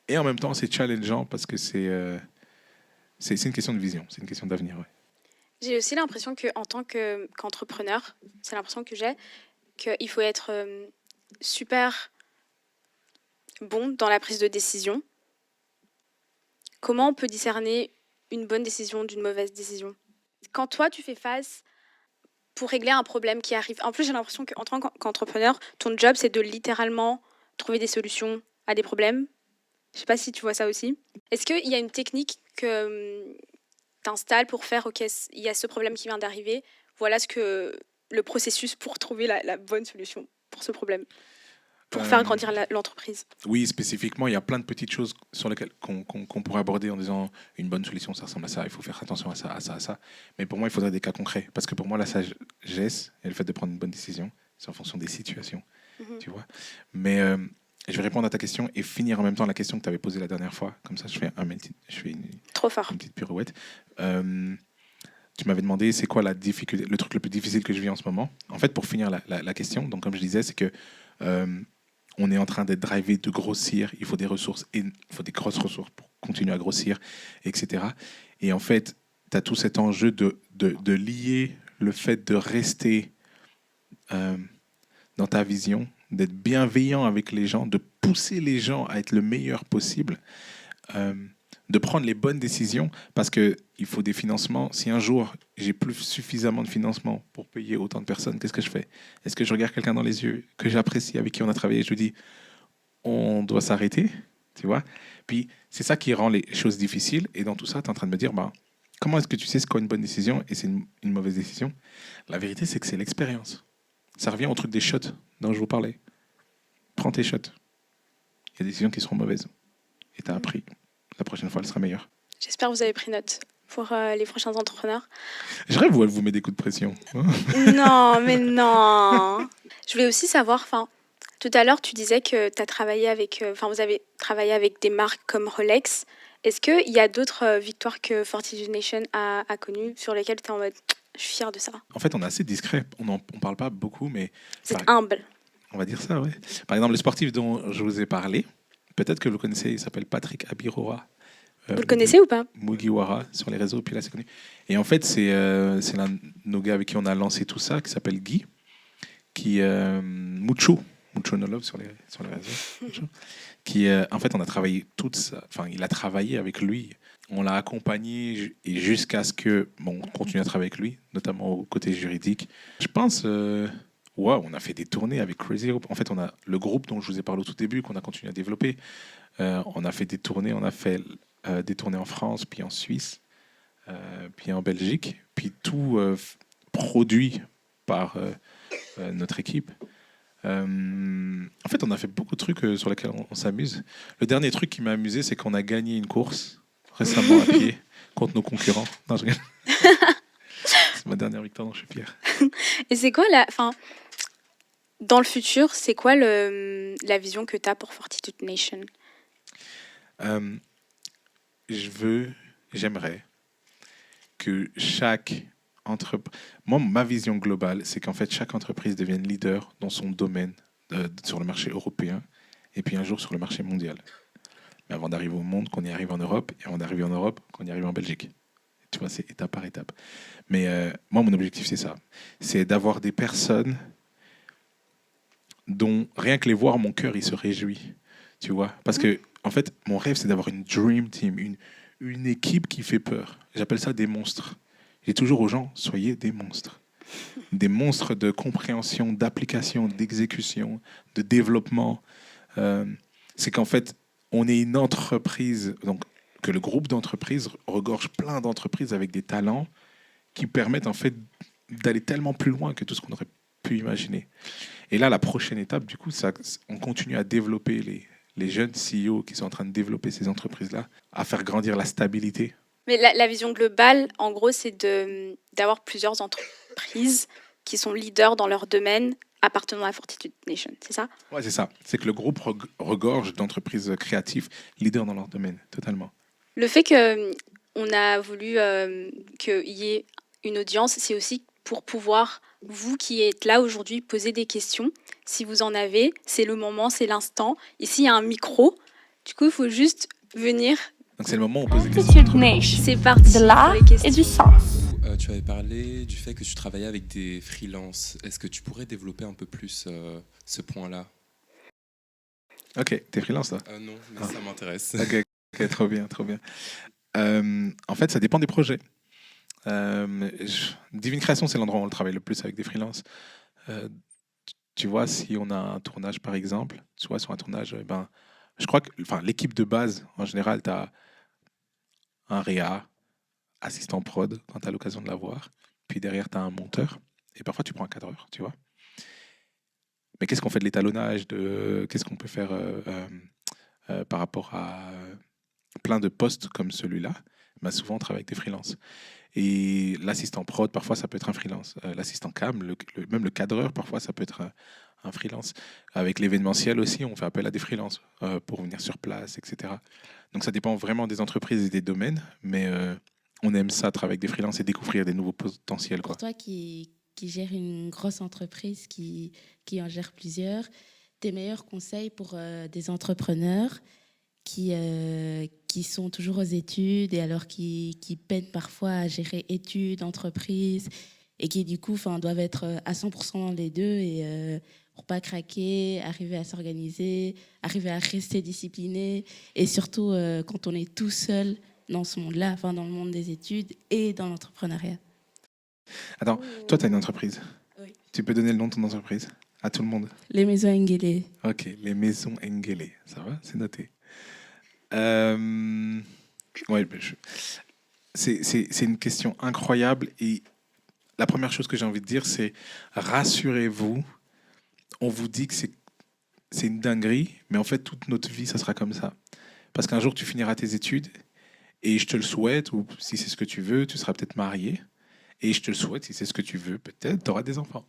Et en même temps, c'est challengeant parce que c'est une question de vision, c'est une question d'avenir. Ouais. J'ai aussi l'impression qu'en tant qu'entrepreneur, c'est l'impression que j'ai, qu'il faut être super bon dans la prise de décision. Comment on peut discerner une bonne décision d'une mauvaise décision? Quand toi, tu fais face pour régler un problème qui arrive. En plus, j'ai l'impression qu'en tant qu'entrepreneur, ton job, c'est de littéralement trouver des solutions à des problèmes. Je sais pas si tu vois ça aussi. Est-ce qu'il y a une technique que tu installes pour faire, OK, il y a ce problème qui vient d'arriver, voilà le processus pour trouver la bonne solution pour ce problème, pour faire grandir l'entreprise? Oui, spécifiquement, il y a plein de petites choses sur lesquelles qu'on pourrait aborder en disant une bonne solution, ça ressemble à ça, il faut faire attention à ça, à ça, à ça. Mais pour moi, il faudrait des cas concrets. Parce que pour moi, la sagesse et le fait de prendre une bonne décision, c'est en fonction des situations. Tu vois. Mais je vais répondre à ta question et finir en même temps la question que tu avais posée la dernière fois. Comme ça, je fais Trop fort. Une petite pirouette. Tu m'avais demandé c'est quoi le truc le plus difficile que je vis en ce moment. En fait, pour finir la question, donc comme je disais, c'est que on est en train d'être drivé, de grossir. Il faut des ressources, il faut des grosses ressources pour continuer à grossir, etc. Et en fait, tu as tout cet enjeu de lier le fait de rester dans ta vision, d'être bienveillant avec les gens, de pousser les gens à être le meilleur possible, de prendre les bonnes décisions, parce qu'il faut des financements. Si un jour, j'ai plus suffisamment de financement pour payer autant de personnes, qu'est-ce que je fais? Est-ce que je regarde quelqu'un dans les yeux que j'apprécie, avec qui on a travaillé, et je lui dis, on doit s'arrêter, tu vois? Puis, c'est ça qui rend les choses difficiles. Et dans tout ça, tu es en train de me dire, comment est-ce que tu sais ce qu'est une bonne décision et c'est une mauvaise décision? La vérité, c'est que c'est l'expérience. Ça revient au truc des shots dont je vous parlais. Prends tes shots. Il y a des décisions qui seront mauvaises. Et tu as appris. La prochaine fois, elle sera meilleure. J'espère que vous avez pris note pour les prochains entrepreneurs. Je rêve où elle vous met des coups de pression. Non, mais non. Je voulais aussi savoir, tout à l'heure, tu disais que tu as travaillé vous avez travaillé avec des marques comme Rolex. Est-ce qu'il y a d'autres victoires que Fortitude Nation a connues sur lesquelles tu es en mode, je suis fière de ça? En fait, on est assez discret. On ne parle pas beaucoup, mais... C'est humble. On va dire ça, oui. Par exemple, le sportif dont je vous ai parlé, peut-être que vous le connaissez, il s'appelle Patrick Abirora. Vous le connaissez ou pas? Mugiwara sur les réseaux, puis là c'est connu. Et en fait, c'est l'un de nos gars avec qui on a lancé tout ça, qui s'appelle Guy, qui Mucho No Love sur les réseaux, qui en fait on a travaillé il a travaillé avec lui, on l'a accompagné et jusqu'à ce que on continue à travailler avec lui, notamment au côté juridique. Je pense. On a fait des tournées avec Crazy Hope. En fait, on a le groupe dont je vous ai parlé au tout début, qu'on a continué à développer. On a fait des tournées, des tournées en France, puis en Suisse, puis en Belgique, puis tout produit par notre équipe. En fait, on a fait beaucoup de trucs sur lesquels on s'amuse. Le dernier truc qui m'a amusé, c'est qu'on a gagné une course récemment à pied contre nos concurrents. Non, je rigole. C'est ma dernière victoire dont je suis fier. Et c'est quoi dans le futur, c'est quoi la vision que tu as pour Fortitude Nation? J'aimerais que chaque Moi, ma vision globale, c'est qu'en fait, chaque entreprise devienne leader dans son domaine sur le marché européen et puis un jour sur le marché mondial. Mais avant d'arriver au monde, qu'on y arrive en Europe, et avant d'arriver en Europe, qu'on y arrive en Belgique. Tu vois, c'est étape par étape. Mais moi, mon objectif, c'est ça. C'est d'avoir des personnes dont, rien que les voir, mon cœur, il se réjouit. Tu vois. Parce que, en fait, mon rêve, c'est d'avoir une dream team, une équipe qui fait peur. J'appelle ça des monstres. Je dis toujours aux gens, soyez des monstres. Des monstres de compréhension, d'application, d'exécution, de développement. C'est qu'en fait, on est une entreprise, donc que le groupe d'entreprises regorge plein d'entreprises avec des talents qui permettent en fait d'aller tellement plus loin que tout ce qu'on aurait pu imaginer. Et là, la prochaine étape, du coup, on continue à développer les jeunes CEO qui sont en train de développer ces entreprises-là, à faire grandir la stabilité. Mais la vision globale, en gros, c'est d'avoir plusieurs entreprises qui sont leaders dans leur domaine appartenant à Fortitude Nation, c'est ça? Ouais, c'est ça. C'est que le groupe regorge d'entreprises créatives leaders dans leur domaine, totalement. Le fait qu'on a voulu qu'il y ait une audience, c'est aussi pour pouvoir, vous qui êtes là aujourd'hui, poser des questions. Si vous en avez, c'est le moment, c'est l'instant. Ici, il y a un micro. Du coup, il faut juste venir. Donc c'est le moment où on pose des questions. Fortitude Nation. C'est parti De l'art pour les questions. et du sens. Tu avais parlé du fait que tu travaillais avec des freelances. Est-ce que tu pourrais développer un peu plus ce point-là? Ok, t'es freelance là? Non, mais ça m'intéresse. Ok, trop bien, trop bien. En fait, ça dépend des projets. Divine Création, c'est l'endroit où on travaille le plus avec des freelances. Tu vois, si on a un tournage, par exemple, tu vois, sur un tournage, je crois que l'équipe de base, en général, tu as un réa, assistant prod, quand tu as l'occasion de l'avoir. Puis derrière, tu as un monteur. Et parfois, tu prends un cadreur, tu vois. Mais qu'est-ce qu'on fait de l'étalonnage, qu'est-ce qu'on peut faire par rapport à plein de postes comme celui-là? Souvent, on travaille avec des freelances. Et l'assistant prod, parfois, ça peut être un freelance. L'assistant cam, même le cadreur, parfois, ça peut être un freelance. Avec l'événementiel aussi, on fait appel à des freelances pour venir sur place, etc. Donc, ça dépend vraiment des entreprises et des domaines, mais on aime ça, travailler avec des freelances et découvrir des nouveaux potentiels, quoi. Pour toi qui gère une grosse entreprise, qui en gère plusieurs, tes meilleurs conseils pour des entrepreneurs qui sont toujours aux études et alors qui peinent parfois à gérer études, entreprises et qui du coup doivent être à 100% dans les deux et pour pas craquer, arriver à s'organiser, arriver à rester discipliné et surtout quand on est tout seul dans ce monde-là, dans le monde des études et dans l'entrepreneuriat. Attends, toi tu as une entreprise. Oui. Tu peux donner le nom de ton entreprise à tout le monde? Les maisons Engele. Ok, les maisons Engele, ça va, c'est noté. Ouais, c'est une question incroyable et la première chose que j'ai envie de dire, c'est rassurez-vous, on vous dit que c'est une dinguerie, mais en fait, toute notre vie, ça sera comme ça. Parce qu'un jour, tu finiras tes études et je te le souhaite, ou si c'est ce que tu veux, tu seras peut-être marié. Et je te le souhaite, si c'est ce que tu veux, peut-être, tu auras des enfants.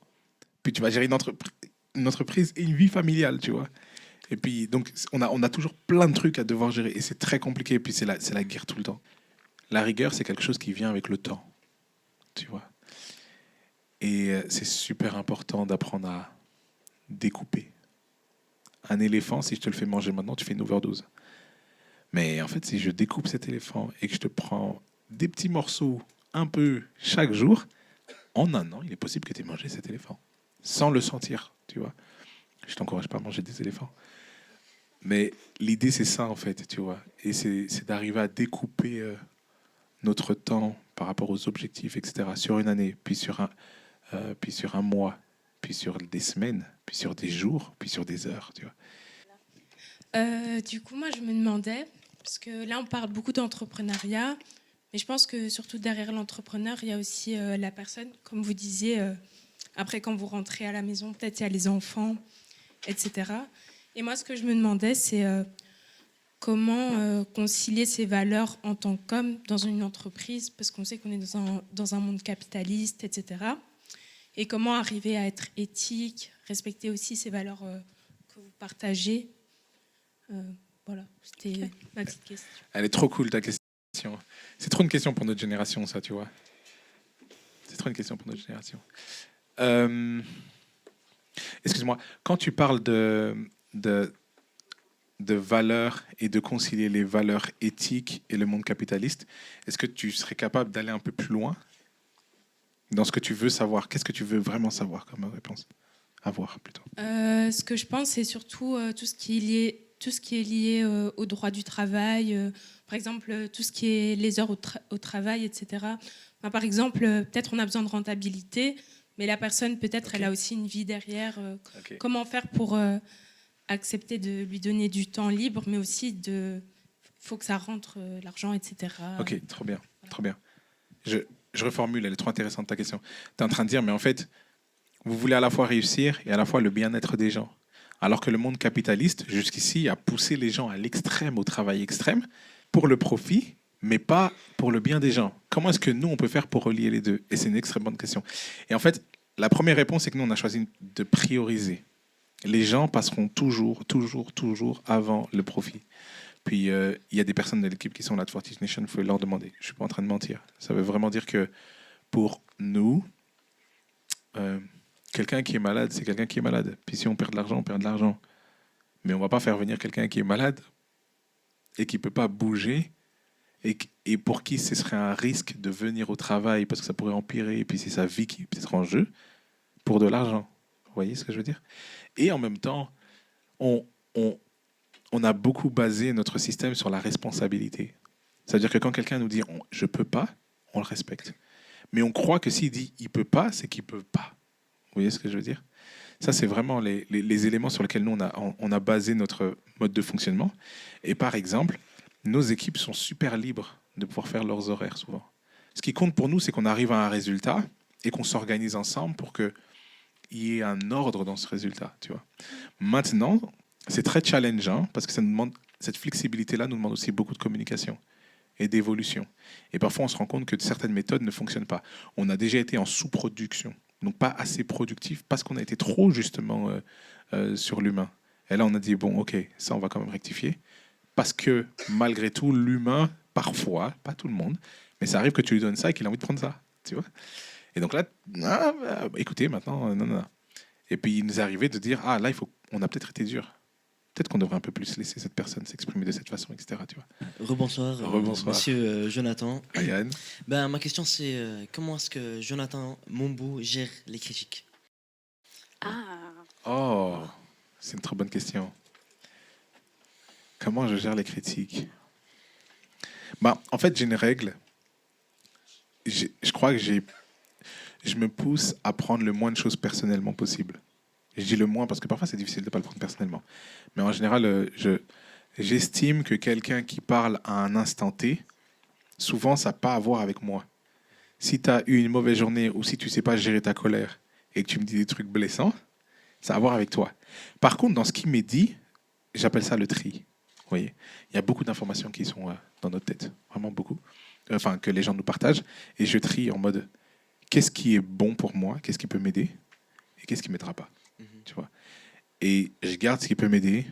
Puis tu vas gérer une entreprise et une vie familiale, tu vois. Et puis, donc, on a toujours plein de trucs à devoir gérer. Et c'est très compliqué. Et puis, c'est la guerre tout le temps. La rigueur, c'est quelque chose qui vient avec le temps. Tu vois. Et c'est super important d'apprendre à découper. Un éléphant, si je te le fais manger maintenant, tu fais une overdose. Mais en fait, si je découpe cet éléphant et que je te prends des petits morceaux un peu chaque jour, en un an, il est possible que tu aies mangé cet éléphant. Sans le sentir, tu vois. Je t'encourage pas à manger des éléphants. Mais l'idée, c'est ça, en fait, tu vois. Et c'est d'arriver à découper notre temps par rapport aux objectifs, etc., sur une année, puis sur un mois, puis sur des semaines, puis sur des jours, puis sur des heures, tu vois. Du coup, moi, je me demandais, parce que là, on parle beaucoup d'entrepreneuriat, mais je pense que surtout derrière l'entrepreneur, il y a aussi la personne, comme vous disiez, après, quand vous rentrez à la maison, peut-être il y a les enfants, etc. Et moi, ce que je me demandais, c'est comment concilier ces valeurs en tant qu'homme dans une entreprise, parce qu'on sait qu'on est dans un monde capitaliste, etc. Et comment arriver à être éthique, respecter aussi ces valeurs que vous partagez. Voilà, c'était ma petite question. Elle est trop cool, ta question. C'est trop une question pour notre génération, ça, tu vois. C'est trop une question pour notre génération. Euh, Excuse-moi, quand tu parles de valeurs et de concilier les valeurs éthiques et le monde capitaliste, est-ce que tu serais capable d'aller un peu plus loin dans ce que tu veux savoir? Qu'est-ce que tu veux vraiment savoir comme réponse? Avoir plutôt. Ce que je pense, c'est surtout tout ce qui est lié au droit du travail, par exemple, tout ce qui est les heures au travail, etc. Enfin, par exemple, peut-être on a besoin de rentabilité, mais la personne, peut-être, elle a aussi une vie derrière. Comment faire pour accepter de lui donner du temps libre, mais aussi faut que ça rentre l'argent, etc. Ok, trop bien, trop bien. Je reformule, elle est trop intéressante ta question. Tu es en train de dire, mais en fait, vous voulez à la fois réussir et à la fois le bien-être des gens. Alors que le monde capitaliste, jusqu'ici, a poussé les gens à l'extrême, au travail extrême, pour le profit, mais pas pour le bien des gens. Comment est-ce que nous, on peut faire pour relier les deux? Et c'est une extrêmement bonne question. Et en fait, la première réponse, c'est que nous, on a choisi de prioriser. Les gens passeront toujours avant le profit. Puis, il y a des personnes de l'équipe qui sont là de Fortis Nation, il faut leur demander. Je ne suis pas en train de mentir. Ça veut vraiment dire que pour nous, quelqu'un qui est malade, c'est quelqu'un qui est malade. Puis si on perd de l'argent, on perd de l'argent. Mais on ne va pas faire venir quelqu'un qui est malade et qui ne peut pas bouger et pour qui ce serait un risque de venir au travail parce que ça pourrait empirer et puis c'est sa vie qui peut être en jeu pour de l'argent. Vous voyez ce que je veux dire? Et en même temps, on a beaucoup basé notre système sur la responsabilité. C'est-à-dire que quand quelqu'un nous dit « je ne peux pas », on le respecte. Mais on croit que s'il dit « il ne peut pas », c'est qu'il ne peut pas. Vous voyez ce que je veux dire? Ça, c'est vraiment les éléments sur lesquels nous, on a basé notre mode de fonctionnement. Et par exemple, nos équipes sont super libres de pouvoir faire leurs horaires souvent. Ce qui compte pour nous, c'est qu'on arrive à un résultat et qu'on s'organise ensemble pour qu'il y ait un ordre dans ce résultat. Tu vois. Maintenant, c'est très challengeant parce que ça nous demande, cette flexibilité-là nous demande aussi beaucoup de communication et d'évolution. Et parfois, on se rend compte que certaines méthodes ne fonctionnent pas. On a déjà été en sous-production. Donc pas assez productif parce qu'on a été trop justement sur l'humain. Et là, on a dit, bon, ok, ça, on va quand même rectifier. Parce que malgré tout, l'humain, parfois, pas tout le monde, mais ça arrive que tu lui donnes ça et qu'il a envie de prendre ça. Tu vois? Et donc là, écoutez, maintenant, non. Et puis il nous est arrivé de dire, là, on a peut-être été dur. Peut-être qu'on devrait un peu plus laisser cette personne s'exprimer de cette façon, etc. Tu vois? Rebonsoir, monsieur Jonathan. Yann. Ma question, c'est comment est-ce que Jonathan Mombou gère les critiques? Oh, c'est une très bonne question. Comment je gère les critiques? En fait, j'ai une règle. Je crois que je me pousse à prendre le moins de choses personnellement possible. Je dis le moins parce que parfois c'est difficile de ne pas le prendre personnellement. Mais en général, j'estime que quelqu'un qui parle à un instant T, souvent ça n'a pas à voir avec moi. Si tu as eu une mauvaise journée ou si tu ne sais pas gérer ta colère et que tu me dis des trucs blessants, ça a à voir avec toi. Par contre, dans ce qui m'est dit, j'appelle ça le tri. Vous voyez, il y a beaucoup d'informations qui sont dans notre tête, vraiment beaucoup, que les gens nous partagent. Et je trie en mode, qu'est-ce qui est bon pour moi, qu'est-ce qui peut m'aider et qu'est-ce qui ne m'aidera pas. Tu vois. Et je garde ce qui peut m'aider,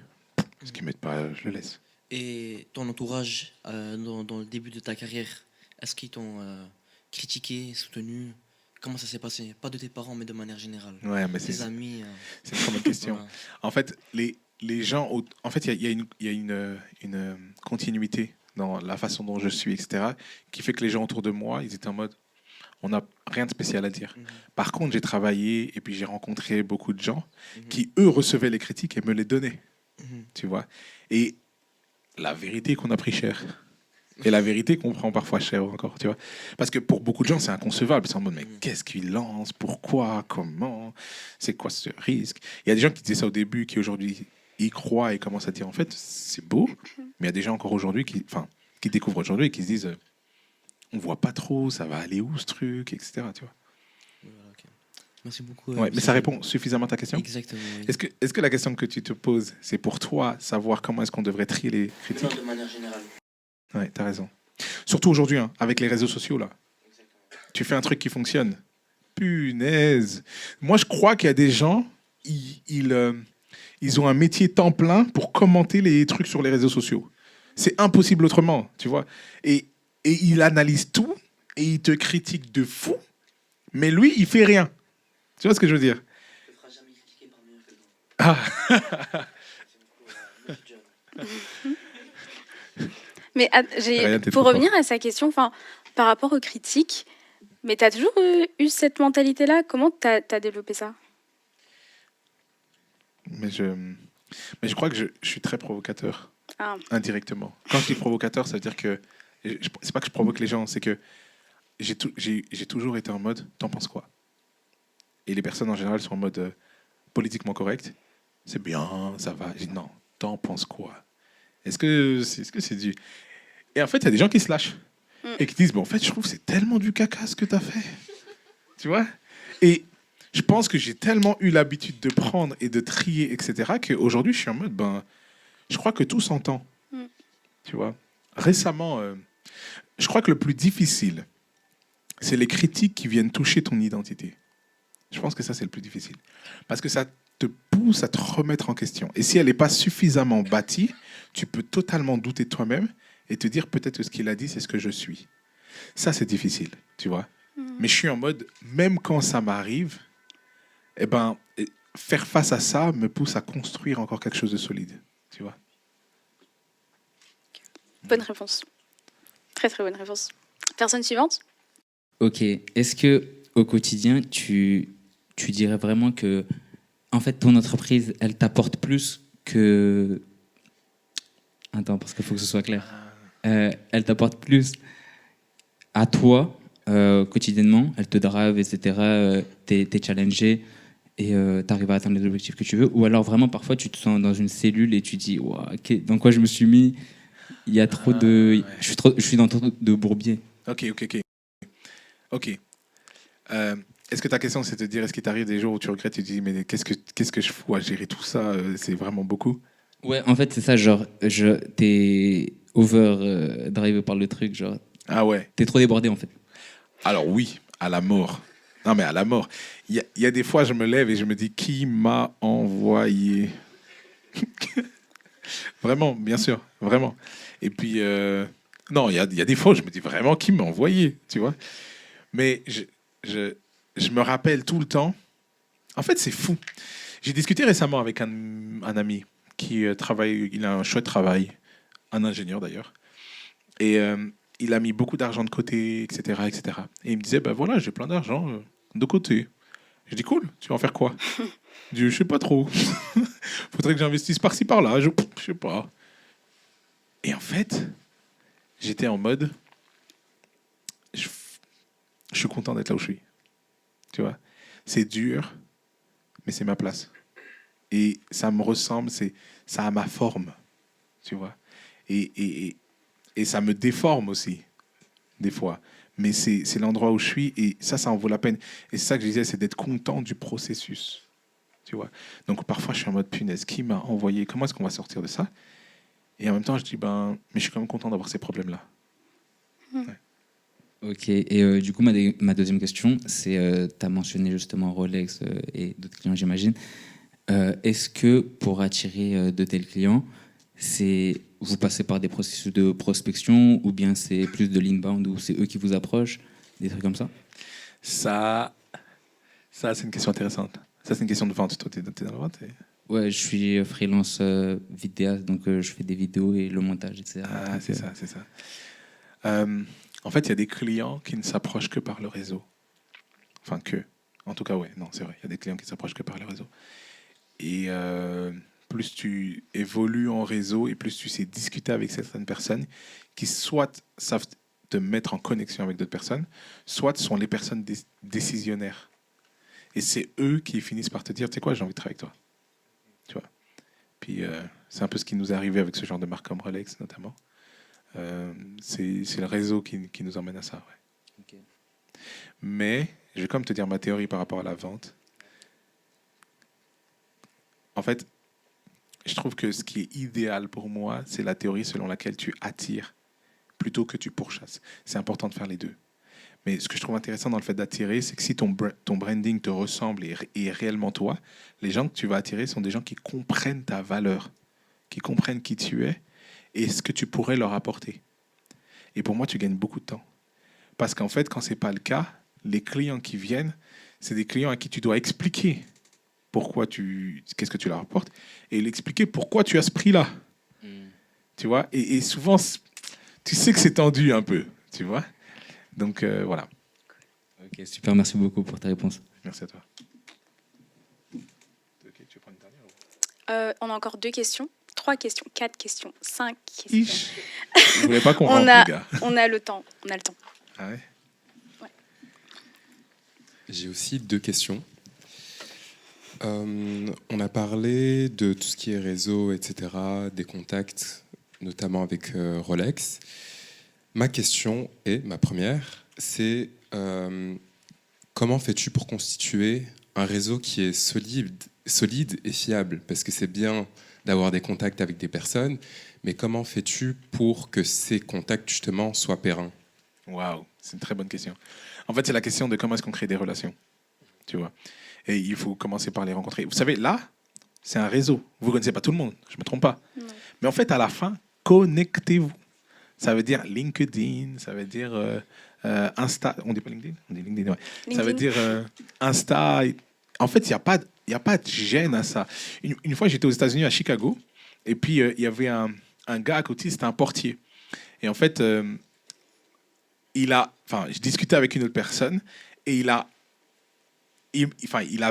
ce qui ne m'aide pas, je le laisse. Et ton entourage, dans le début de ta carrière, est-ce qu'ils t'ont critiqué, soutenu? Comment ça s'est passé? Pas de tes parents, mais de manière générale. Ouais, mais tes amis. C'est une très bonne question. Voilà. En fait, les gens, en fait, il y a une continuité dans la façon dont je suis, etc., qui fait que les gens autour de moi, ils étaient en mode, on n'a rien de spécial à dire. Par contre, j'ai travaillé et puis j'ai rencontré beaucoup de gens qui, eux, recevaient les critiques et me les donnaient. Tu vois. Et la vérité qu'on a pris cher. Et la vérité qu'on prend parfois cher encore, tu vois. Parce que pour beaucoup de gens, c'est inconcevable. C'est en mode, mais qu'est-ce qu'il lance? Pourquoi? Comment? C'est quoi ce risque? Il y a des gens qui disaient ça au début, qui aujourd'hui y croient et commencent à dire, en fait, c'est beau. Mais il y a des gens encore aujourd'hui qui découvrent aujourd'hui et qui se disent, on voit pas trop, ça va aller où ce truc, etc. Tu vois. Voilà, okay. Merci beaucoup. Ouais, mais ça répond suffisamment à ta question? Exactement. Oui. Est-ce que la question que tu te poses, c'est pour toi savoir comment est-ce qu'on devrait trier les critiques? Non, de manière générale. Ouais, t'as raison. Surtout aujourd'hui, avec les réseaux sociaux, là. Exactement. Tu fais un truc qui fonctionne. Punaise. Moi, je crois qu'il y a des gens, ils ont un métier temps plein pour commenter les trucs sur les réseaux sociaux. C'est impossible autrement, tu vois. Et il analyse tout et il te critique de fou. Mais lui, il fait rien. Tu vois ce que je veux dire? Ah. Mais Rien, t'es pour trop revenir à sa question, enfin, par rapport aux critiques, mais tu as toujours eu cette mentalité-là. Comment tu as développé ça? Mais je crois que je suis très provocateur, Ah, indirectement. Quand je dis provocateur, ça veut dire que... C'est pas que je provoque les gens, c'est que j'ai toujours été en mode « t'en penses quoi ?» Et les personnes en général sont en mode politiquement correct. C'est bien, ça va. Je dis « non, t'en penses quoi ?» Est-ce que c'est du... Et en fait, il y a des gens qui se lâchent et qui disent « bon, en fait, je trouve que c'est tellement du caca ce que t'as fait. » Tu vois? Et je pense que j'ai tellement eu l'habitude de prendre et de trier, etc., qu'aujourd'hui, je suis en mode, ben, je crois que tout s'entend. Tu vois? Récemment, je crois que le plus difficile, c'est les critiques qui viennent toucher ton identité. Je pense que ça, c'est le plus difficile. Parce que ça te pousse à te remettre en question. Et si elle n'est pas suffisamment bâtie, tu peux totalement douter de toi-même et te dire peut-être que ce qu'il a dit, c'est ce que je suis. Ça, c'est difficile, tu vois. Mais je suis en mode, même quand ça m'arrive, eh ben, faire face à ça me pousse à construire encore quelque chose de solide, tu vois. bonne réponse. Très, très bonne réponse. Personne suivante? Ok. Est-ce que au quotidien, tu dirais vraiment que, en fait, ton entreprise, elle t'apporte plus que... Attends, parce qu'il faut que ce soit clair. Elle t'apporte plus à toi, quotidiennement. Elle te drive, etc. T'es challengé et t'arrives à atteindre les objectifs que tu veux. Ou alors, vraiment, parfois, tu te sens dans une cellule et tu dis, wow, dans quoi je me suis mis? Il y a trop de... Je suis dans trop de bourbier. Ok. Est-ce que ta question, c'est de dire, est-ce qu'il t'arrive des jours où tu regrettes et tu dis, mais qu'est-ce que je fous à gérer tout ça? C'est vraiment beaucoup. Ouais, en fait, c'est ça, genre, t'es over-drivé par le truc, genre, Ah ouais. t'es trop débordé, en fait. Alors oui, à la mort. Non, mais à la mort. Il y a des fois, je me lève et je me dis, qui m'a envoyé? Vraiment, bien sûr, vraiment. Et puis, non, il y a des fois où je me dis vraiment, qui m'a envoyé, tu vois? Mais je me rappelle tout le temps. En fait, c'est fou. J'ai discuté récemment avec un ami qui travaille, il a un chouette travail, un ingénieur d'ailleurs. Et il a mis beaucoup d'argent de côté, etc., etc. Et il me disait, ben voilà, j'ai plein d'argent de côté. Je dis, cool, tu vas en faire quoi? Je dis, je sais pas trop. Faudrait que j'investisse par-ci, par-là. Je sais pas. Et en fait, j'étais en mode, je suis content d'être là où je suis. Tu vois? C'est dur, mais c'est ma place. Et ça me ressemble, ça a ma forme. Tu vois? Et ça me déforme aussi, des fois. Mais c'est l'endroit où je suis et ça en vaut la peine. Et c'est ça que je disais, c'est d'être content du processus. Tu vois? Donc parfois, je suis en mode punaise, qui m'a envoyé? Comment est-ce qu'on va sortir de ça? Et en même temps, je dis, mais je suis quand même content d'avoir ces problèmes-là. Ouais. Ok, et du coup, ma deuxième question, c'est, tu as mentionné justement Rolex et d'autres clients, j'imagine. Est-ce que pour attirer de tels clients, vous passez par des processus de prospection ou bien c'est plus de l'inbound où c'est eux qui vous approchent, des trucs comme ça? Ça, c'est une question intéressante. Ça, c'est une question de vente. Toi, t'es dans la vente Ouais, je suis freelance vidéaste, donc je fais des vidéos et le montage, etc. Ah, Donc, c'est ça. En fait, il y a des clients qui ne s'approchent que par le réseau. Enfin, que. En tout cas, ouais, non, c'est vrai. Il y a des clients qui ne s'approchent que par le réseau. Et plus tu évolues en réseau et plus tu sais discuter avec certaines personnes qui soit savent te mettre en connexion avec d'autres personnes, soit sont les personnes décisionnaires. Et c'est eux qui finissent par te dire, tu sais quoi, j'ai envie de travailler avec toi. Tu vois. Puis c'est un peu ce qui nous est arrivé avec ce genre de marque comme Rolex, notamment. C'est le réseau qui nous emmène à ça. Ouais. Ok. Mais je vais quand même te dire ma théorie par rapport à la vente. En fait, je trouve que ce qui est idéal pour moi, c'est la théorie selon laquelle tu attires plutôt que tu pourchasses. C'est important de faire les deux. Mais ce que je trouve intéressant dans le fait d'attirer, c'est que si ton branding te ressemble et est réellement toi, les gens que tu vas attirer sont des gens qui comprennent ta valeur, qui comprennent qui tu es et ce que tu pourrais leur apporter. Et pour moi, tu gagnes beaucoup de temps. Parce qu'en fait, quand ce n'est pas le cas, les clients qui viennent, c'est des clients à qui tu dois expliquer qu'est-ce que tu leur apportes et l'expliquer pourquoi tu as ce prix-là. Tu vois, et souvent, tu sais que c'est tendu un peu, tu vois. Donc, voilà. Ok, super, merci beaucoup pour ta réponse. Merci à toi. Ok, tu veux prendre une dernière On a encore 2 questions, 3 questions, 4 questions, 5 questions. Ish. Vous voulez pas qu'on On rentre, a- les gars? On a le temps. Ah ouais. J'ai aussi 2 questions. On a parlé de tout ce qui est réseau, etc., des contacts, notamment avec Rolex. Ma question ma première, c'est comment fais-tu pour constituer un réseau qui est solide et fiable? Parce que c'est bien d'avoir des contacts avec des personnes, mais comment fais-tu pour que ces contacts, justement, soient pérennes? Waouh, c'est une très bonne question. En fait, c'est la question de comment est-ce qu'on crée des relations, tu vois. Et il faut commencer par les rencontrer. Vous savez, là, c'est un réseau. Vous ne connaissez pas tout le monde, je ne me trompe pas. Non. Mais en fait, à la fin, connectez-vous. Ça veut dire LinkedIn, ça veut dire Insta. On dit pas LinkedIn? On dit LinkedIn, ouais. Ça veut dire Insta. En fait, il n'y a pas de gêne à ça. Une fois, j'étais aux États-Unis, à Chicago, et puis il y avait un gars à côté, c'était un portier. Et en fait, je discutais avec une autre personne, et il a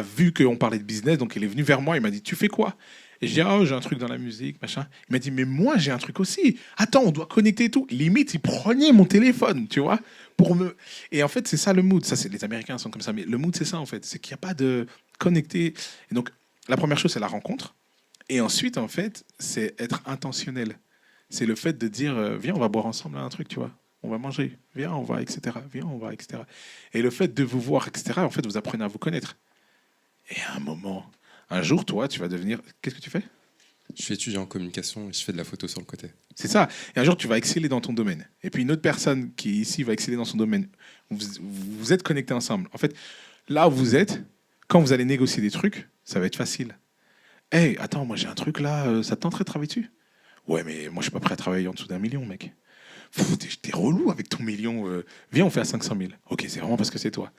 vu qu'on parlait de business, donc il est venu vers moi, il m'a dit, tu fais quoi? Et je dis, j'ai un truc dans la musique, machin. Il m'a dit, mais moi, j'ai un truc aussi. Attends, on doit connecter et tout. Limite, il prenait mon téléphone, tu vois, pour me... Et en fait, c'est ça le mood. Ça, les Américains sont comme ça, mais le mood, c'est ça, en fait. C'est qu'il n'y a pas de connecter. Et donc, la première chose, c'est la rencontre. Et ensuite, en fait, c'est être intentionnel. C'est le fait de dire, viens, on va boire ensemble un truc, tu vois. On va manger. Viens, on va, etc. Viens, on va, etc. Et le fait de vous voir, etc., en fait, vous apprenez à vous connaître. Et à un moment... Un jour, toi, tu vas devenir... Qu'est-ce que tu fais? Je suis étudiant en communication et je fais de la photo sur le côté. C'est ça. Et un jour, tu vas exceller dans ton domaine. Et puis, une autre personne qui est ici va exceller dans son domaine. Vous êtes connectés ensemble. En fait, là où vous êtes, quand vous allez négocier des trucs, ça va être facile. Hey, attends, moi, j'ai un truc là, ça te tenterait de travailler dessus? Ouais, mais moi, je suis pas prêt à travailler en dessous d'1 million, mec. T'es relou avec ton million. Viens, on fait à 500 000. Ok, c'est vraiment parce que c'est toi.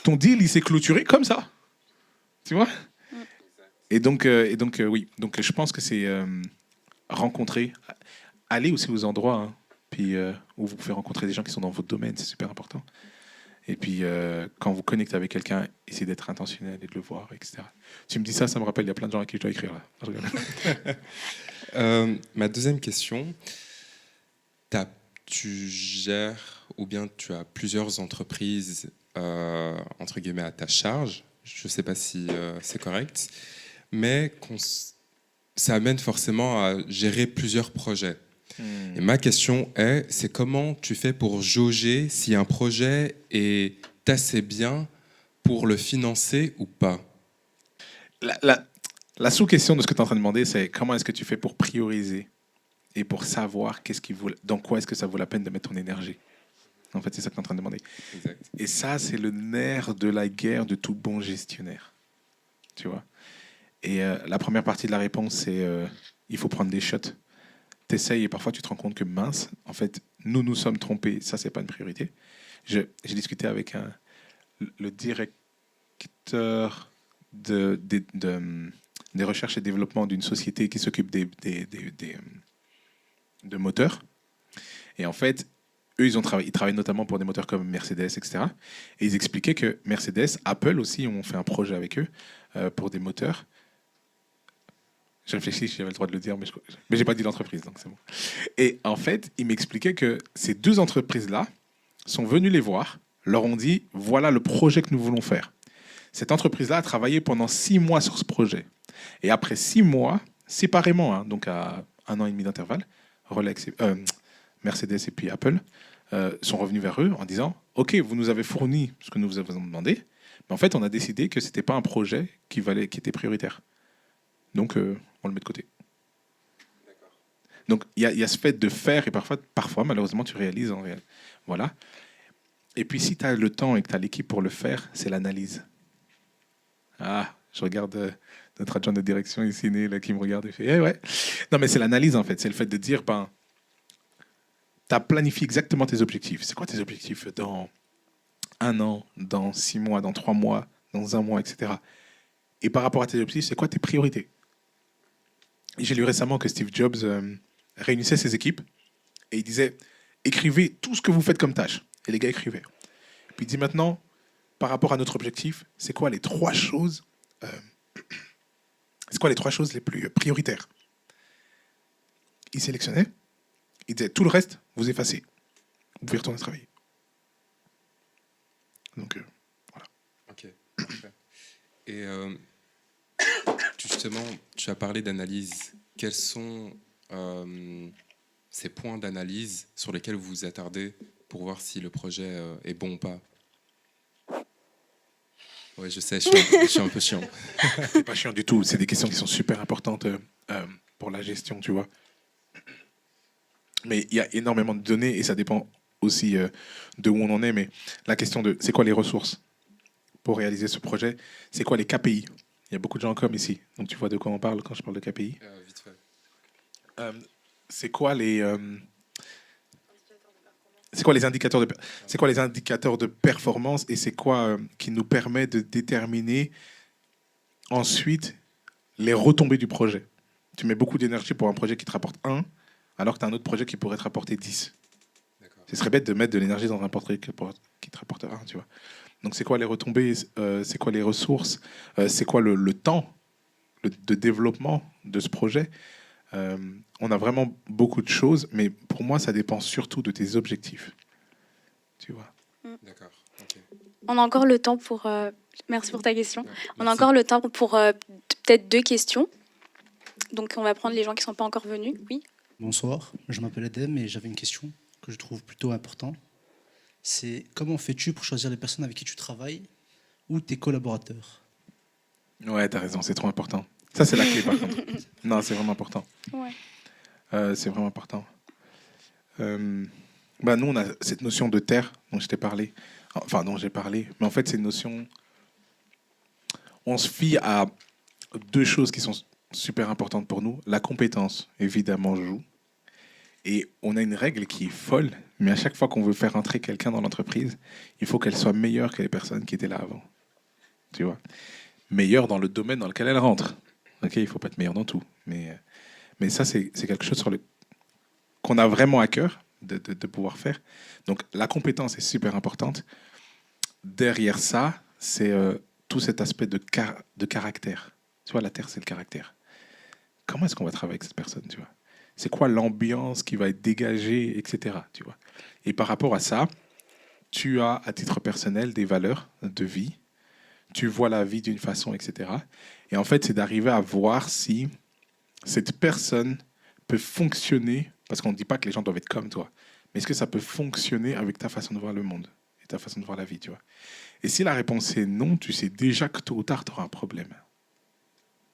Ton deal, il s'est clôturé comme ça. Tu vois? Et donc, oui. Donc, je pense que c'est rencontrer, aller aussi aux endroits hein, puis, où vous pouvez rencontrer des gens qui sont dans votre domaine, c'est super important. Et puis, quand vous connectez avec quelqu'un, essayez d'être intentionnel et de le voir, etc. Tu me dis ça, ça me rappelle, il y a plein de gens à qui je dois écrire là. Je rigole. Ma deuxième question, tu gères ou bien tu as plusieurs entreprises entre guillemets à ta charge. Je ne sais pas si c'est correct. Mais ça amène forcément à gérer plusieurs projets. Et ma question c'est comment tu fais pour jauger si un projet est assez bien pour le financer ou pas? La sous-question de ce que tu es en train de demander, c'est comment est-ce que tu fais pour prioriser et pour savoir dans quoi est-ce que ça vaut la peine de mettre ton énergie. En fait, c'est ça que tu es en train de demander. Exact. Et ça, c'est le nerf de la guerre de tout bon gestionnaire. Tu vois? Et la première partie de la réponse, c'est il faut prendre des shots. T'essayes et parfois tu te rends compte que mince, en fait, nous sommes trompés. Ça, c'est pas une priorité. J'ai discuté avec le directeur des recherches et développement d'une société qui s'occupe de moteurs. Et en fait, eux, ils travaillent notamment pour des moteurs comme Mercedes, etc. Et ils expliquaient que Mercedes, Apple aussi, ont fait un projet avec eux pour des moteurs. Je réfléchis si j'avais le droit de le dire, mais je n'ai pas dit l'entreprise, donc c'est bon. Et en fait, ils m'expliquaient que ces deux entreprises-là sont venues les voir, leur ont dit, voilà le projet que nous voulons faire. Cette entreprise-là a travaillé pendant 6 mois sur ce projet. Et après 6 mois, séparément, hein, donc à 1 an et demi d'intervalle, Mercedes et puis Apple sont revenus vers eux en disant, OK, vous nous avez fourni ce que nous vous avons demandé, mais en fait, on a décidé que ce n'était pas un projet qui était prioritaire. Donc, on le met de côté. D'accord. Donc, il y a ce fait de faire, et parfois, malheureusement, tu réalises en réel. Voilà. Et puis, si tu as le temps et que tu as l'équipe pour le faire, c'est l'analyse. Ah, je regarde notre adjoint de direction ici, né, là, qui me regarde et fait ouais. Non, mais c'est l'analyse, en fait. C'est le fait de dire, tu as planifié exactement tes objectifs. C'est quoi tes objectifs dans 1 an, dans 6 mois, dans 3 mois, dans 1 mois, etc. Et par rapport à tes objectifs, c'est quoi tes priorités? J'ai lu récemment que Steve Jobs réunissait ses équipes et il disait écrivez tout ce que vous faites comme tâche. Et les gars écrivaient. Puis il dit maintenant, par rapport à notre objectif, c'est quoi les 3 choses c'est quoi les 3 choses les plus prioritaires? Il sélectionnait, il disait tout le reste, vous effacez. Vous pouvez retourner travailler. Donc, voilà. Ok, parfait. Et justement, tu as parlé d'analyse. Quels sont ces points d'analyse sur lesquels vous vous attardez pour voir si le projet est bon ou pas? Ouais, je sais, je suis un peu chiant. C'est pas chiant du tout. C'est des questions qui sont super importantes pour la gestion, tu vois. Mais il y a énormément de données et ça dépend aussi de où on en est. Mais la question de c'est quoi les ressources pour réaliser ce projet? C'est quoi les KPI? Il y a beaucoup de gens comme ici. Donc tu vois de quoi on parle quand je parle de KPI? Vite fait. C'est quoi les c'est quoi les indicateurs de c'est quoi les indicateurs de performance et c'est quoi qui nous permet de déterminer ensuite les retombées du projet? Tu mets beaucoup d'énergie pour un projet qui te rapporte 1 alors que tu as un autre projet qui pourrait te rapporter 10. D'accord. Ce serait bête de mettre de l'énergie dans un projet qui te rapporte 1, tu vois. Donc c'est quoi les retombées, c'est quoi les ressources, c'est quoi le temps de développement de ce projet? On a vraiment beaucoup de choses, mais pour moi, ça dépend surtout de tes objectifs. Tu vois. D'accord. Ok. On a encore le temps pour... merci pour ta question. Ouais, On a merci. encore le temps pour peut-être 2 questions. Donc, on va prendre les gens qui ne sont pas encore venus. Oui. Bonsoir, je m'appelle Adem et j'avais une question que je trouve plutôt importante. C'est comment fais-tu pour choisir les personnes avec qui tu travailles ou tes collaborateurs? Ouais, t'as raison, c'est trop important. Ça, c'est la clé, par contre. Non, c'est vraiment important. Ouais. C'est vraiment important. Bah, nous, on a cette notion de terre dont je t'ai parlé. Enfin, dont j'ai parlé. Mais en fait, c'est une notion... On se fie à 2 choses qui sont super importantes pour nous. La compétence, évidemment, joue. Et on a une règle qui est folle, mais à chaque fois qu'on veut faire entrer quelqu'un dans l'entreprise, il faut qu'elle soit meilleure que les personnes qui étaient là avant. Tu vois? Meilleure dans le domaine dans lequel elle rentre. Ok, il ne faut pas être meilleur dans tout. Mais ça, c'est quelque chose qu'on a vraiment à cœur de pouvoir faire. Donc, la compétence est super importante. Derrière ça, c'est tout cet aspect de caractère. Tu vois, la terre, c'est le caractère. Comment est-ce qu'on va travailler avec cette personne, tu vois? C'est quoi l'ambiance qui va être dégagée, etc. Tu vois? Et par rapport à ça, tu as, à titre personnel, des valeurs de vie. Tu vois la vie d'une façon, etc. Et en fait, c'est d'arriver à voir si cette personne peut fonctionner, parce qu'on ne dit pas que les gens doivent être comme toi, mais est-ce que ça peut fonctionner avec ta façon de voir le monde et ta façon de voir la vie, tu vois? Et si la réponse est non, tu sais déjà que tôt ou tard, tu auras un problème.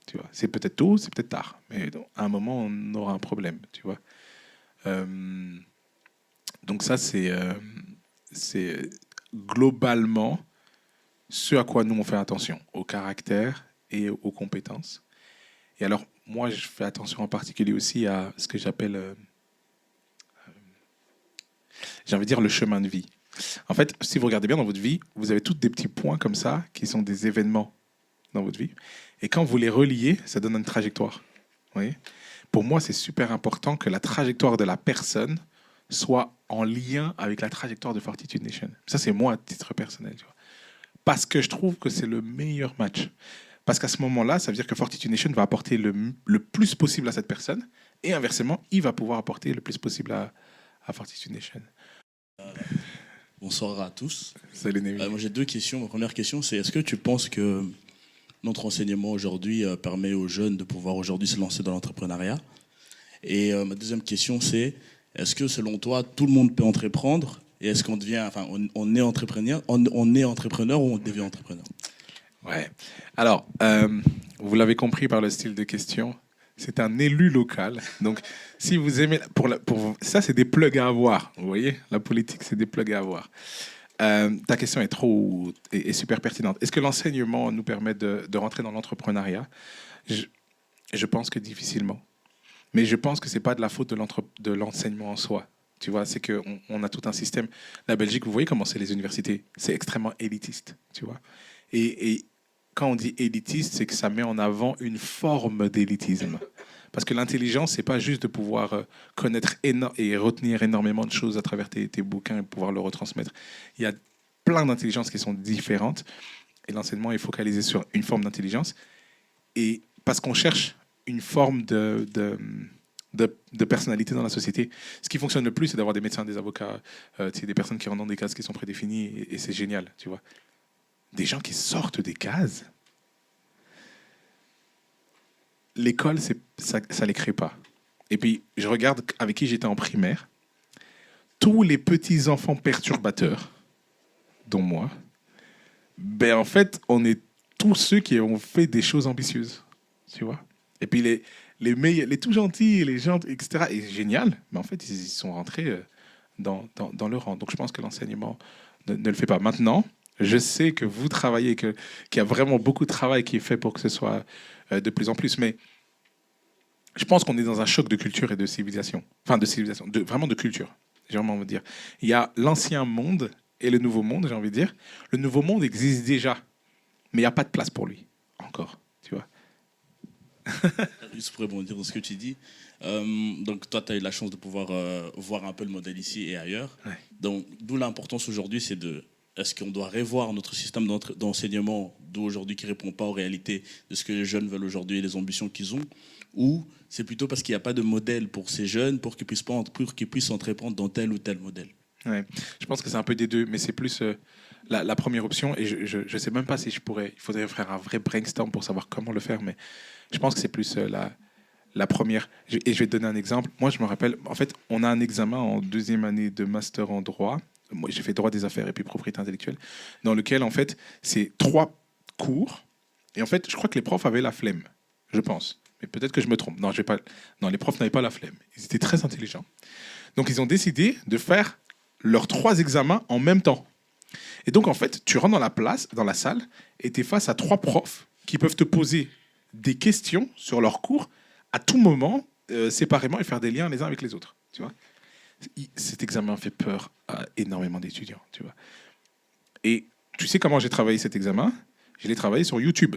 Tu vois, c'est peut-être tôt, c'est peut-être tard, mais à un moment, on aura un problème, tu vois. Donc ça, c'est globalement ce à quoi nous, on fait attention, au caractère et aux compétences. Et alors, moi, je fais attention en particulier aussi à ce que j'appelle, j'ai envie de dire, le chemin de vie. En fait, si vous regardez bien dans votre vie, vous avez tous des petits points comme ça qui sont des événements dans votre vie. Et quand vous les reliez, ça donne une trajectoire. Vous voyez? Pour moi, c'est super important que la trajectoire de la personne soit en lien avec la trajectoire de Fortitude Nation. Ça, c'est moi à titre personnel. Tu vois. Parce que je trouve que c'est le meilleur match. Parce qu'à ce moment-là, ça veut dire que Fortitude Nation va apporter le plus possible à cette personne. Et inversement, il va pouvoir apporter le plus possible à Fortitude Nation. Bonsoir à tous. Salut Némi. Moi j'ai 2 questions. Ma première question, c'est est-ce que tu penses que notre enseignement aujourd'hui permet aux jeunes de pouvoir aujourd'hui se lancer dans l'entrepreneuriat? Et ma deuxième question, c'est est-ce que selon toi, tout le monde peut entreprendre? Et est-ce qu'on devient, enfin, on est entrepreneur, on est entrepreneur ou on devient entrepreneur? Ouais. Alors, vous l'avez compris par le style de question, c'est un élu local. Donc, si vous aimez... ça, c'est des plugs à avoir. Vous voyez? La politique, c'est des plugs à avoir. Ta question est super pertinente. Est-ce que l'enseignement nous permet de rentrer dans l'entrepreneuriat? Je pense que difficilement. Mais je pense que ce n'est pas de la faute de l'enseignement en soi. Tu vois, c'est qu'on a tout un système. La Belgique, vous voyez comment c'est les universités. C'est extrêmement élitiste, tu vois. Et quand on dit élitiste, c'est que ça met en avant une forme d'élitisme. Parce que l'intelligence, c'est pas juste de pouvoir connaître et retenir énormément de choses à travers tes bouquins et pouvoir le retransmettre. Il y a plein d'intelligences qui sont différentes. Et l'enseignement est focalisé sur une forme d'intelligence. Et parce qu'on cherche une forme de personnalité dans la société. Ce qui fonctionne le plus, c'est d'avoir des médecins, des avocats, des personnes qui rentrent dans des cases qui sont prédéfinies, et c'est génial, tu vois. Des gens qui sortent des cases, l'école, ça ne les crée pas. Et puis, je regarde avec qui j'étais en primaire, tous les petits-enfants perturbateurs, dont moi, ben en fait, on est tous ceux qui ont fait des choses ambitieuses, tu vois. Et puis, les meilleurs, les tout gentils, les gens, etc. Et génial, mais en fait, ils sont rentrés dans le rang. Donc, je pense que l'enseignement ne le fait pas. Maintenant, je sais que vous travaillez, qu'il y a vraiment beaucoup de travail qui est fait pour que ce soit de plus en plus. Mais je pense qu'on est dans un choc de culture et de civilisation. Enfin, de civilisation, vraiment de culture, j'ai vraiment envie de dire. Il y a l'ancien monde et le nouveau monde, j'ai envie de dire. Le nouveau monde existe déjà, mais il n'y a pas de place pour lui, encore, tu vois. Juste pour rebondir dans ce que tu dis, donc toi, tu as eu la chance de pouvoir voir un peu le modèle ici et ailleurs. Ouais. Donc, d'où l'importance aujourd'hui, c'est est-ce qu'on doit revoir notre système d'enseignement d'aujourd'hui qui ne répond pas aux réalités de ce que les jeunes veulent aujourd'hui et les ambitions qu'ils ont, ou c'est plutôt parce qu'il n'y a pas de modèle pour ces jeunes pour qu'ils puissent entreprendre dans tel ou tel modèle? Ouais. Je pense que c'est un peu des deux, mais c'est plus la première option. Et je ne sais même pas si je pourrais. Il faudrait faire un vrai brainstorm pour savoir comment le faire, mais je pense que c'est plus la première. Et je vais te donner un exemple. Moi, je me rappelle, en fait, on a un examen en deuxième année de master en droit. Moi, j'ai fait droit des affaires et puis propriété intellectuelle, dans lequel, en fait, c'est 3 cours. Et en fait, je crois que les profs avaient la flemme, je pense. Mais peut-être que je me trompe. Non, les profs n'avaient pas la flemme. Ils étaient très intelligents. Donc, ils ont décidé de faire leurs 3 examens en même temps. Et donc, en fait, tu rentres dans la salle, et tu es face à 3 profs qui peuvent te poser des questions sur leur cours à tout moment, séparément, et faire des liens les uns avec les autres. Tu vois ? Cet examen fait peur à énormément d'étudiants. Tu vois ? Et tu sais comment j'ai travaillé cet examen ? Je l'ai travaillé sur YouTube.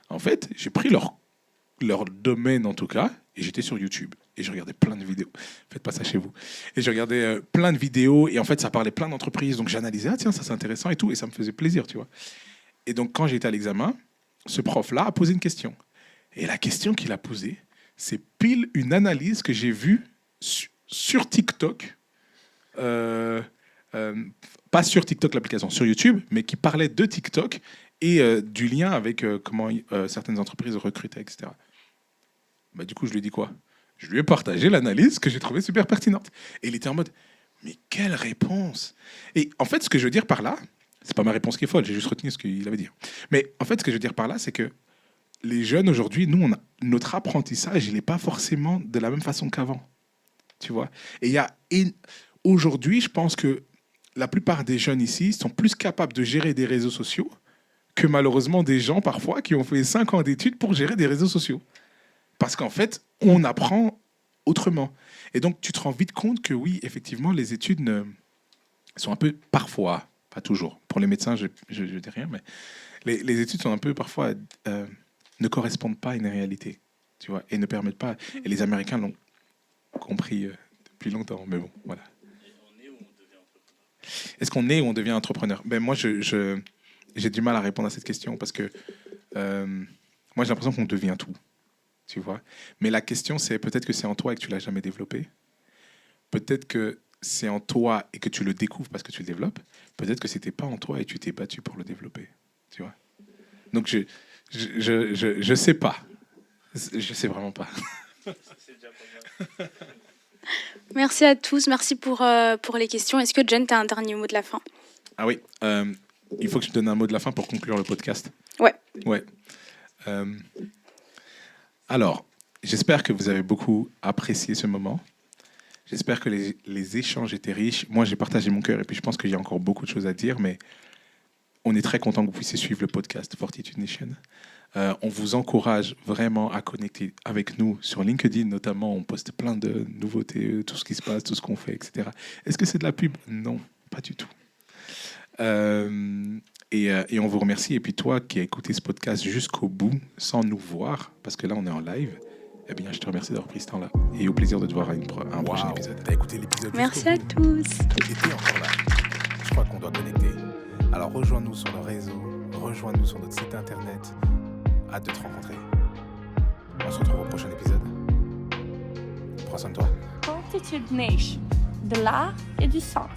En fait, j'ai pris leur domaine, en tout cas, et j'étais sur YouTube. Et je regardais plein de vidéos. Faites pas ça chez vous. Et je regardais plein de vidéos. Et en fait, ça parlait plein d'entreprises. Donc, j'analysais. Ah, tiens, ça, c'est intéressant et tout. Et ça me faisait plaisir, tu vois. Et donc, quand j'étais à l'examen, ce prof-là a posé une question. Et la question qu'il a posée, c'est pile une analyse que j'ai vue sur TikTok. Pas sur TikTok, l'application, sur YouTube, mais qui parlait de TikTok et du lien avec comment certaines entreprises recrutaient, etc. Bah, du coup, je lui ai dit quoi ? Je lui ai partagé l'analyse que j'ai trouvée super pertinente. Et il était en mode, mais quelle réponse ! Et en fait, ce que je veux dire par là, c'est pas ma réponse qui est folle, j'ai juste retenu ce qu'il avait dit. Mais en fait, ce que je veux dire par là, c'est que les jeunes aujourd'hui, nous, notre apprentissage, il n'est pas forcément de la même façon qu'avant. Tu vois ? Et aujourd'hui, je pense que la plupart des jeunes ici sont plus capables de gérer des réseaux sociaux que malheureusement des gens, parfois, qui ont fait 5 ans d'études pour gérer des réseaux sociaux. Parce qu'en fait, on apprend autrement. Et donc, tu te rends vite compte que oui, effectivement, les études sont un peu, parfois, pas toujours, pour les médecins, je ne dis rien, mais les études sont un peu, parfois, ne correspondent pas à une réalité, tu vois, et ne permettent pas, et les Américains l'ont compris depuis longtemps, mais bon, voilà. Est-ce qu'on est ou on devient entrepreneur ? Ben moi, j'ai du mal à répondre à cette question parce que moi, j'ai l'impression qu'on devient tout. Tu vois ? Mais la question, c'est peut-être que c'est en toi et que tu ne l'as jamais développé. Peut-être que c'est en toi et que tu le découvres parce que tu le développes. Peut-être que ce n'était pas en toi et tu t'es battu pour le développer. Tu vois ? Donc, je sais pas. Je sais vraiment pas. Merci à tous. Merci pour les questions. Est-ce que John, tu as un dernier mot de la fin ? Ah oui. Il faut que je donne un mot de la fin pour conclure le podcast. Ouais. Alors, j'espère que vous avez beaucoup apprécié ce moment. J'espère que les échanges étaient riches. Moi, j'ai partagé mon cœur et puis je pense qu'il y a encore beaucoup de choses à dire, mais on est très content que vous puissiez suivre le podcast Fortitude Nation. On vous encourage vraiment à connecter avec nous sur LinkedIn, notamment. On poste plein de nouveautés, tout ce qui se passe, tout ce qu'on fait, etc. Est-ce que c'est de la pub? Non, pas du tout. Et on vous remercie. Et puis toi qui as écouté ce podcast jusqu'au bout, sans nous voir, parce que là on est en live, eh bien je te remercie d'avoir pris ce temps-là. Et au plaisir de te voir à un prochain épisode. T'as écouté l'épisode Merci à jusqu'au bout. tous. Et t'es encore là. Je crois qu'on doit connecter. Alors rejoins-nous sur nos réseaux, rejoins-nous sur notre site internet. Hâte de te rencontrer. On se retrouve au prochain épisode. Prends soin de toi. Constitude Nation, de l'art et du sens.